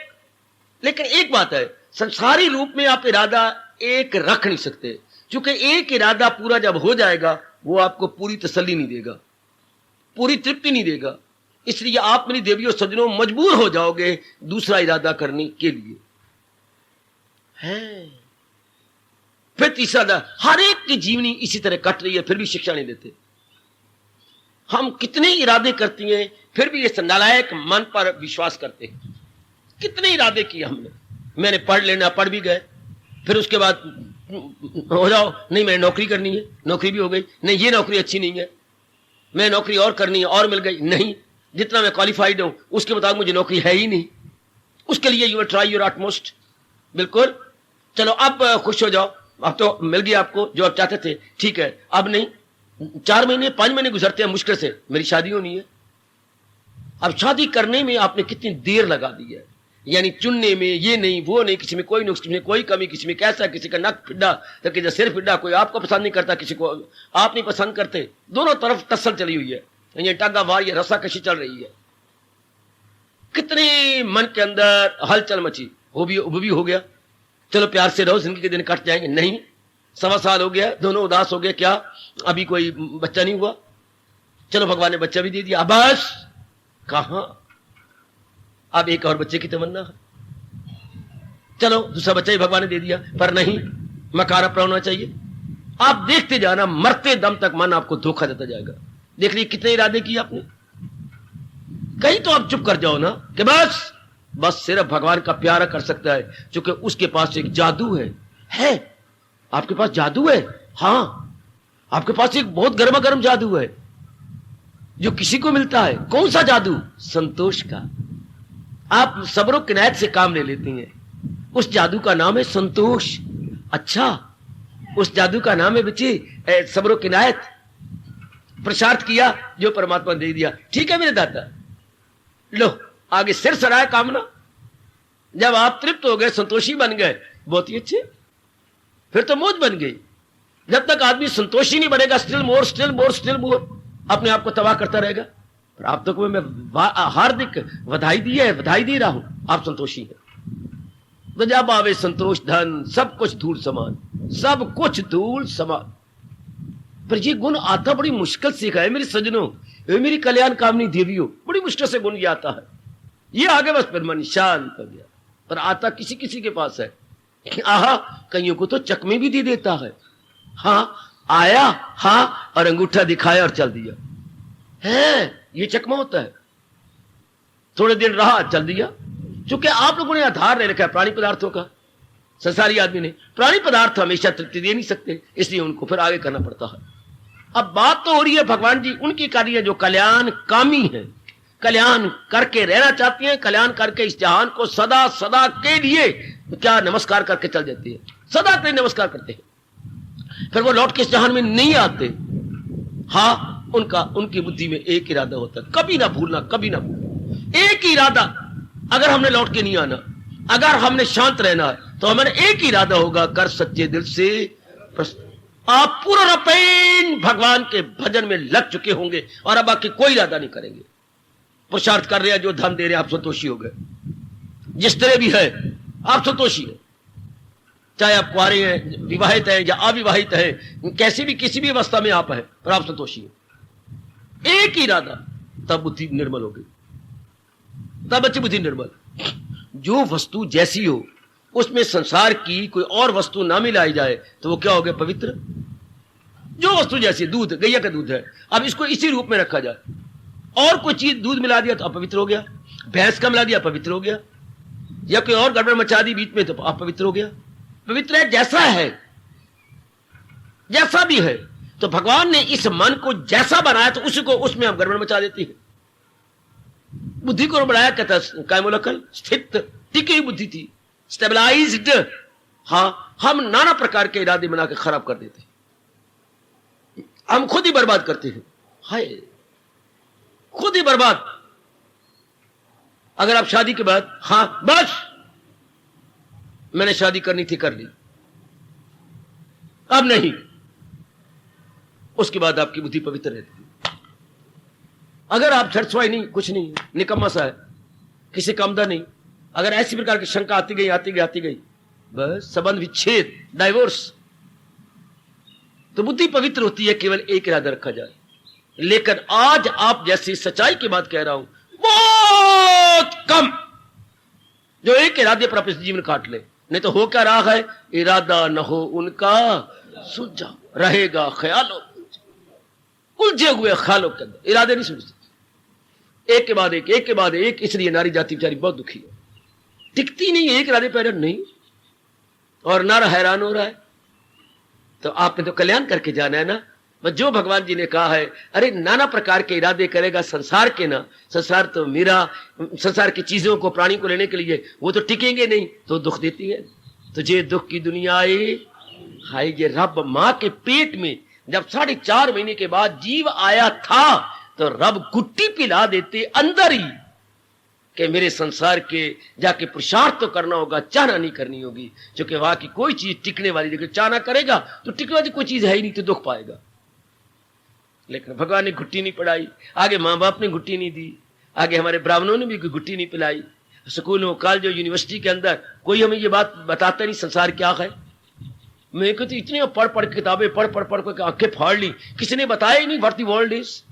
लेकिन एक बात है, संसारी रूप में आप इरादा एक रख नहीं सकते, क्योंकि एक इरादा पूरा जब हो जाएगा वो आपको पूरी तसल्ली नहीं देगा, पूरी तृप्ति नहीं देगा। इसलिए आप मेरी देवियों सज्जनों मजबूर हो जाओगे दूसरा इरादा करने के लिए। है फिर तीसरा, हर एक की जीवनी इसी तरह कट रही है, फिर भी शिक्षा नहीं देते। हम कितने इरादे करती हैं, फिर भी ये नालायक मन पर विश्वास करते हैं। कितने इरादे किए हमने, मैंने पढ़ लेना, पढ़ भी गए, फिर उसके बाद हो जाओ, नहीं मैंने नौकरी करनी है, नौकरी भी हो गई, नहीं ये नौकरी अच्छी नहीं है, मैं नौकरी और करनी है, और मिल गई, नहीं जितना मैं क्वालिफाइड हूं उसके मुताबिक मुझे नौकरी है ही नहीं, उसके लिए you will try your utmost. बिल्कुल, चलो अब खुश हो जाओ, अब तो मिल गया आपको जो आप चाहते थे, ठीक है। अब नहीं, 4 महीने 5 महीने गुजरते हैं मुश्किल से, मेरी शादी होनी है। अब शादी करने में आपने कितनी देर लगा दी है, यानी चुनने में, ये नहीं वो नहीं, किसी में कोई नुक्स, किसी में कोई कमी, किसी में कैसा, किसी का नक फिड्डा तो किसी सिर फिड्डा, कोई आपको पसंद नहीं करता, किसी को आप नहीं पसंद करते, दोनों तरफ टस्सल चली हुई है, ये टागा वार, ये रस्सा कशी चल रही है। कितने मन के अंदर हलचल मची, वो भी हो गया। चलो प्यार से रहो, जिंदगी के दिन कट जाएंगे, नहीं 1.25 साल हो गया, दोनों उदास हो गए, क्या अभी कोई बच्चा नहीं हुआ? चलो भगवान ने बच्चा भी दे दिया, बस कहां, अब एक और बच्चे की तमन्ना है। चलो दूसरा बच्चा ही भगवान ने दे दिया, पर नहीं, मकार अपना होना चाहिए। आप देखते जाना, मरते दम तक मन आपको धोखा देता जाएगा। देख लीजिए कितने इरादे किए आपने, कहीं तो आप चुप कर जाओ ना, कि बस सिर्फ भगवान का प्यारा कर सकता है, क्योंकि उसके पास एक जादू है। आपके पास जादू है, हाँ, आपके पास एक बहुत गर्मा गर्म जादू है जो किसी को मिलता है। कौन सा जादू? संतोष का। आप सब्र किनायत से काम ले लेती हैं, उस जादू का नाम है संतोष। अच्छा, उस जादू का नाम है बच्चे सब्र किनायत। प्रसाद किया जो परमात्मा ने दे दिया, ठीक है मेरे दाता, लो आगे सिर सराय कामना। जब आप तृप्त हो गए, संतोषी बन गए, बहुत ही अच्छे, फिर तो मौज बन गई। जब तक आदमी संतोषी नहीं बनेगा, still more still more still more, अपने आप को तबाह करता रहेगा। पर आप तो मैं हार्दिक बधाई दी है, बधाई दे रहा हूं, आप संतोषी हैं। तो जब आवे संतोष, धन सब कुछ धूल समान, सब कुछ धूल समान। पर ये गुण आता बड़ी मुश्किल से है मेरे सज्जनों, मेरी कल्याण कामनी देवियों, बड़ी मुश्किल से गुण ये आता है। ये आगे बस फिर मन शांत हो गया, पर आता किसी किसी के पास है। आहा, कईयों को तो चकमे भी दे देता है। हाँ आया, हाँ, और अंगूठा दिखाया और चल दिया। है, ये चकमा होता है। थोड़े दिन रहा, चल दिया। क्योंकि आप लोगों ने आधार ले रखा है प्राणी पदार्थों का। संसारी आदमी ने प्राणी पदार्थ हमेशा तृप्ति दे नहीं सकते, इसलिए उनको फिर आगे करना पड़ता है। अब बात तो हो रही है भगवान जी उनकी कार्य जो कल्याण कामी है, कल्याण करके रहना चाहती हैं, कल्याण करके इस जहान को सदा सदा के लिए क्या नमस्कार करके चल जाती है, सदा के लिए नमस्कार करते हैं, फिर वो लौट के इस जहान में नहीं आते। हाँ, उनकी बुद्धि में एक इरादा होता है, कभी ना भूलना, कभी ना भूलना, एक ही इरादा। अगर हमने लौट के नहीं आना, अगर हमने शांत रहना है, तो हमारा एक ही इरादा होगा, कर सच्चे दिल से आप पूर्ण भगवान के भजन में लग चुके होंगे और अब बाकी कोई इरादा नहीं करेंगे। पुरुषार्थ कर रहे हैं, जो धन दे रहे हैं, आप संतोषी हो गए। जिस तरह भी है आप संतोषी है, चाहे आप कुआरे हैं, विवाहित हैं या अविवाहित हैं, कैसी भी किसी भी अवस्था में आप हैं, पर आप संतोषी है। एक ही इरादा, तब बुद्धि निर्मल हो गई, तब अच्छी बुद्धि निर्मल। जो वस्तु जैसी हो उसमें संसार की कोई और वस्तु ना मिलाई जाए तो वो क्या हो गया, पवित्र। जो वस्तु जैसी, दूध, गैया का दूध है, अब इसको इसी रूप में रखा जाए, और कोई चीज दूध मिला दिया तो अपवित्र हो गया, भैंस का मिला दिया पवित्र हो गया, या कोई और गड़बड़ मचा दी बीच में तो अपवित्र हो गया। पवित्र है जैसा है, जैसा भी है। तो भगवान ने इस मन को जैसा बनाया तो उसी को उसमें हम गड़बड़ मचा देती है। बुद्धि को बनाया, कहता है कायमोलकल, स्थित टिकी हुई बुद्धि थी, स्टेबलाइज्ड। हाँ, हम नाना प्रकार के इरादे बना के खराब कर देते हैं, हम खुद ही बर्बाद करते हैं। हाय, खुद ही बर्बाद। अगर आप शादी के बाद, हाँ बस मैंने शादी करनी थी, कर ली, अब नहीं, उसके बाद आपकी बुद्धि पवित्र रहती है। अगर आप सेटिस्फाई नहीं, कुछ नहीं, निकम्मा सा है, किसी काम का नहीं, अगर ऐसी प्रकार की शंका आती गई, बस संबंध विच्छेद, डाइवोर्स, तो बुद्धि पवित्र होती है, केवल एक इरादा रखा जाए। लेकिन आज आप जैसी सच्चाई की बात कह रहा हूं, बहुत कम जो एक इरादे पर अपने जीवन काट ले। नहीं तो हो क्या रहा है, इरादा न हो उनका सुलझा रहेगा ख्यालों, उलझे हुए ख्यालों के अंदर इरादे नहीं सुलझते, एक के बाद एक, एक के बाद एक। इसलिए नारी जाति बेचारी बहुत दुखी है, टिकती नहीं, एक इरादे पर नहीं, और नर हैरान हो रहा है। तो आपने तो कल्याण करके जाना है ना। बस जो भगवान जी ने कहा है, अरे नाना प्रकार के इरादे करेगा संसार के ना, संसार तो मेरा, संसार की चीजों को, प्राणी को लेने के लिए, वो तो टिकेंगे नहीं, तो दुख देती है। तुझे दुख की दुनिया आए, हाय ये रब मां के पेट में जब 4.5 महीने के बाद जीव आया था, तो रब गुट्टी पिला देते अंदर ही कि मेरे संसार के जाके पुरुषार्थ तो करना होगा, चाहना नहीं करनी होगी। क्योंकि वहां की कोई चीज टिकने वाली, देखिए चाहना करेगा तो टिकने वाली कोई चीज है ही नहीं, तो दुख पाएगा। लेकिन भगवान ने घुट्टी नहीं पढ़ाई, आगे माँ बाप ने घुट्टी नहीं दी, आगे हमारे ब्राह्मणों ने भी कोई घुट्टी नहीं पिलाई। स्कूलों, कॉलेजों, यूनिवर्सिटी के अंदर कोई हमें ये बात बताता नहीं संसार क्या है। मैं कहती इतनी पढ़ किताबें पढ़ के आंखें फाड़ ली, किसी ने बताया ही नहीं व्हाट द वर्ल्ड इज।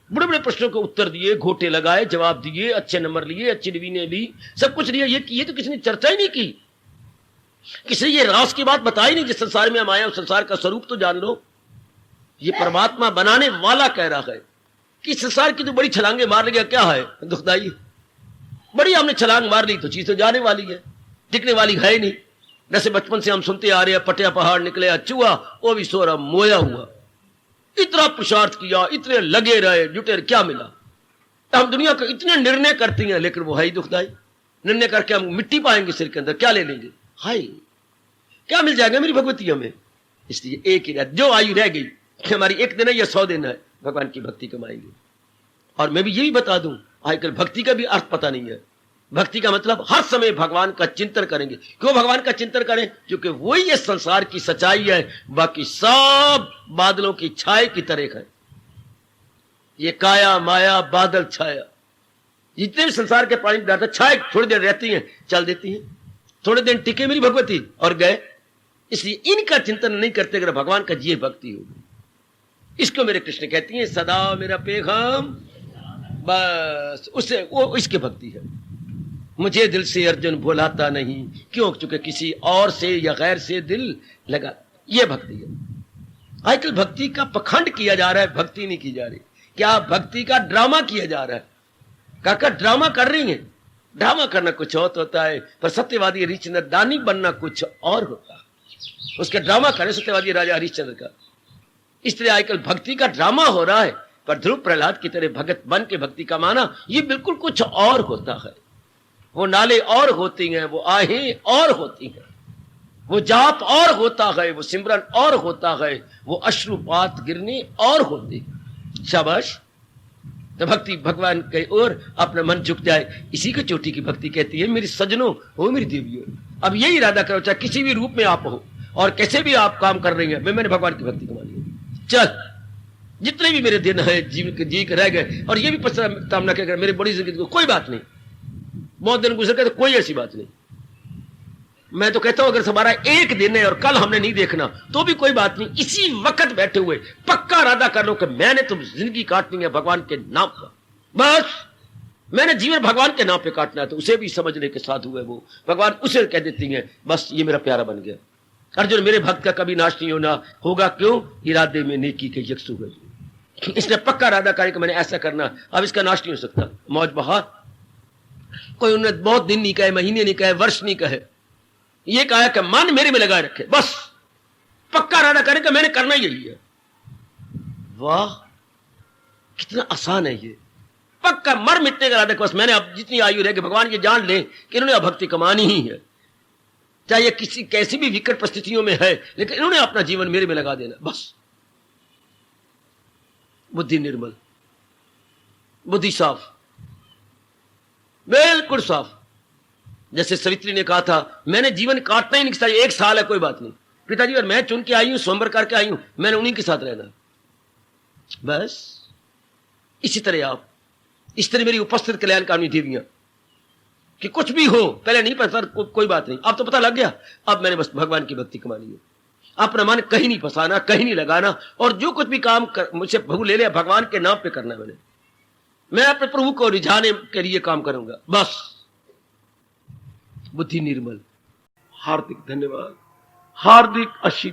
बड़े बड़े प्रश्नों के उत्तर दिए, घोटे लगाए, जवाब दिए, अच्छे नंबर लिए, अच्छी डिवीजन ली, सब कुछ लिया, ये तो किसी ने चर्चा ही नहीं की। किसी ने ये रास की बात बताई नहीं, जिस संसार में हम आए उस संसार का स्वरूप तो जान लो। ये परमात्मा बनाने वाला कह रहा है कि संसार की तो बड़ी छलांगे मार लिया, क्या है दुखदाई, बड़ी हमने छलांग मार ली तो चीज तो जाने वाली है, टिकने वाली है ही नहीं। जैसे बचपन से हम सुनते आ रहे हैं, पटिया पहाड़ निकले, चूहा वो भी सोरा मोया हुआ, इतना पुरुषार्थ किया, इतने लगे रहे, जुटे, क्या मिला। हम दुनिया के इतने निर्णय करते हैं, लेकिन वो है ही दुखदाई। निर्णय करके हम मिट्टी पाएंगे सिर के अंदर, क्या ले लेंगे, हाय क्या मिल जाएगा मेरी भगवती हमें। इसलिए एक ही जो आयु रह गई, हमारी 1 दिन है या 100 दिन है, भगवान की भक्ति कमाएंगे। और मैं भी ये भी बता दूं, आजकल भक्ति का भी अर्थ पता नहीं है। भक्ति का मतलब हर समय भगवान का चिंतन करेंगे। क्यों भगवान का चिंतन करें? क्योंकि वही ये संसार की सच्चाई है, बाकी सब बादलों की छाए की तरह है। ये काया माया बादल छाया, जितने भी संसार के प्राणी पदार्थ छाए थोड़ी देर रहती हैं, चल देती हैं, थोड़े दिन टिके मेरी भगवती और गए। इसलिए इनका चिंतन नहीं करते, अगर भगवान का ये भक्ति होगी। इसको मेरे कृष्ण कहती हैं सदा मेरा पैगाम, बस उससे वो इसकी भक्ति है। मुझे दिल से अर्जुन भुलाता नहीं, क्यों? चूंकि किसी और से या गैर से दिल लगा, ये भक्ति है। आजकल भक्ति का पखंड किया जा रहा है, भक्ति नहीं की जा रही। क्या भक्ति का ड्रामा किया जा रहा है? काका ड्रामा कर रही है। ड्रामा करना कुछ और होता है, पर सत्यवादी हरिश्चंद्र दानी बनना कुछ और होता है। उसका ड्रामा करे सत्यवादी राजा हरिश्चंद्र का। इसलिए आजकल भक्ति का ड्रामा हो रहा है, पर ध्रुव प्रहलाद की तरह भगत बन के भक्ति का माना ये बिल्कुल कुछ और होता है। वो नाले और होती हैं, वो आहें और होती हैं, वो जाप और होता है, वो सिमरन और होता है, वो अश्रुपात गिरने और होते हैं। शाबाश। तो भक्ति भगवान के ओर अपना मन झुक जाए, इसी को चोटी की भक्ति कहती है। मेरी सजनों हो, मेरी देवियों, अब यही इरादा करो, चाहे किसी भी रूप में आप हो और कैसे भी आप काम कर रही हैं, मैंने भगवान की भक्ति कमा ली। चल, जितने भी मेरे दिन है जीवन के जी के रह गए, और ये भी पछताना क्या मेरी बड़ी जिंदगी को, कोई बात नहीं, बहुत दिन गुजर गए तो कोई ऐसी बात नहीं। मैं तो कहता हूं अगर हमारा एक दिन है और कल हमने नहीं देखना तो भी कोई बात नहीं। इसी वक्त बैठे हुए पक्का इरादा कर लो कि मैंने तो जिंदगी काटनी है भगवान के नाम पर, बस मैंने जीवन भगवान के नाम पे काटना है। तो उसे भी समझने के साथ हुए वो भगवान उसे कह देती हैं, बस ये मेरा प्यारा बन गया। अर्जुन, मेरे भक्त का कभी नाश नहीं होना होगा, क्यों? इरादे में नेकी के यकसू है। इसने पक्का इरादा करे कि मैंने ऐसा करना, अब इसका नाश नहीं हो सकता। मौज बहार, कोई उन्हें बहुत दिन नहीं कहे, महीने नहीं कहे, वर्ष नहीं कहे, ये कहा कि मन मेरे में लगाए रखे, बस पक्का इरादा करे कि मैंने करना यही है। वाह, कितना आसान है ये। पक्का मर मिटने का इरादा, बस मैंने अब जितनी आयु रहेगी भगवान ये जान ले कि इन्होंने भक्ति कमानी ही है, चाहे ये किसी कैसी भी विकट परिस्थितियों में है, लेकिन इन्होंने अपना जीवन मेरे में लगा देना, बस। बुद्धि निर्मल, बुद्धि साफ, बिल्कुल साफ। जैसे सवित्री ने कहा था, मैंने जीवन काटना ही नहीं चाहिए, 1 साल है कोई बात नहीं पिताजी, और मैं चुन के आई हूं, स्वयंवर करके आई हूं, मैंने उन्हीं के साथ रहना, बस। इसी तरह आप, इस तरह मेरी उपस्थित कल्याणकामी देवियां, कि कुछ भी हो, पहले नहीं पता कोई बात नहीं, अब तो पता लग गया, अब मैंने बस भगवान की भक्ति कमानी है। अपना मन कहीं नहीं फंसाना, कहीं नहीं लगाना, और जो कुछ भी काम मुझसे प्रभु ले लिया भगवान के नाम पे करना है। मैं अपने प्रभु को रिझाने के लिए काम करूंगा, बस। बुद्धि निर्मल। हार्दिक धन्यवाद, हार्दिक आशीर्वाद।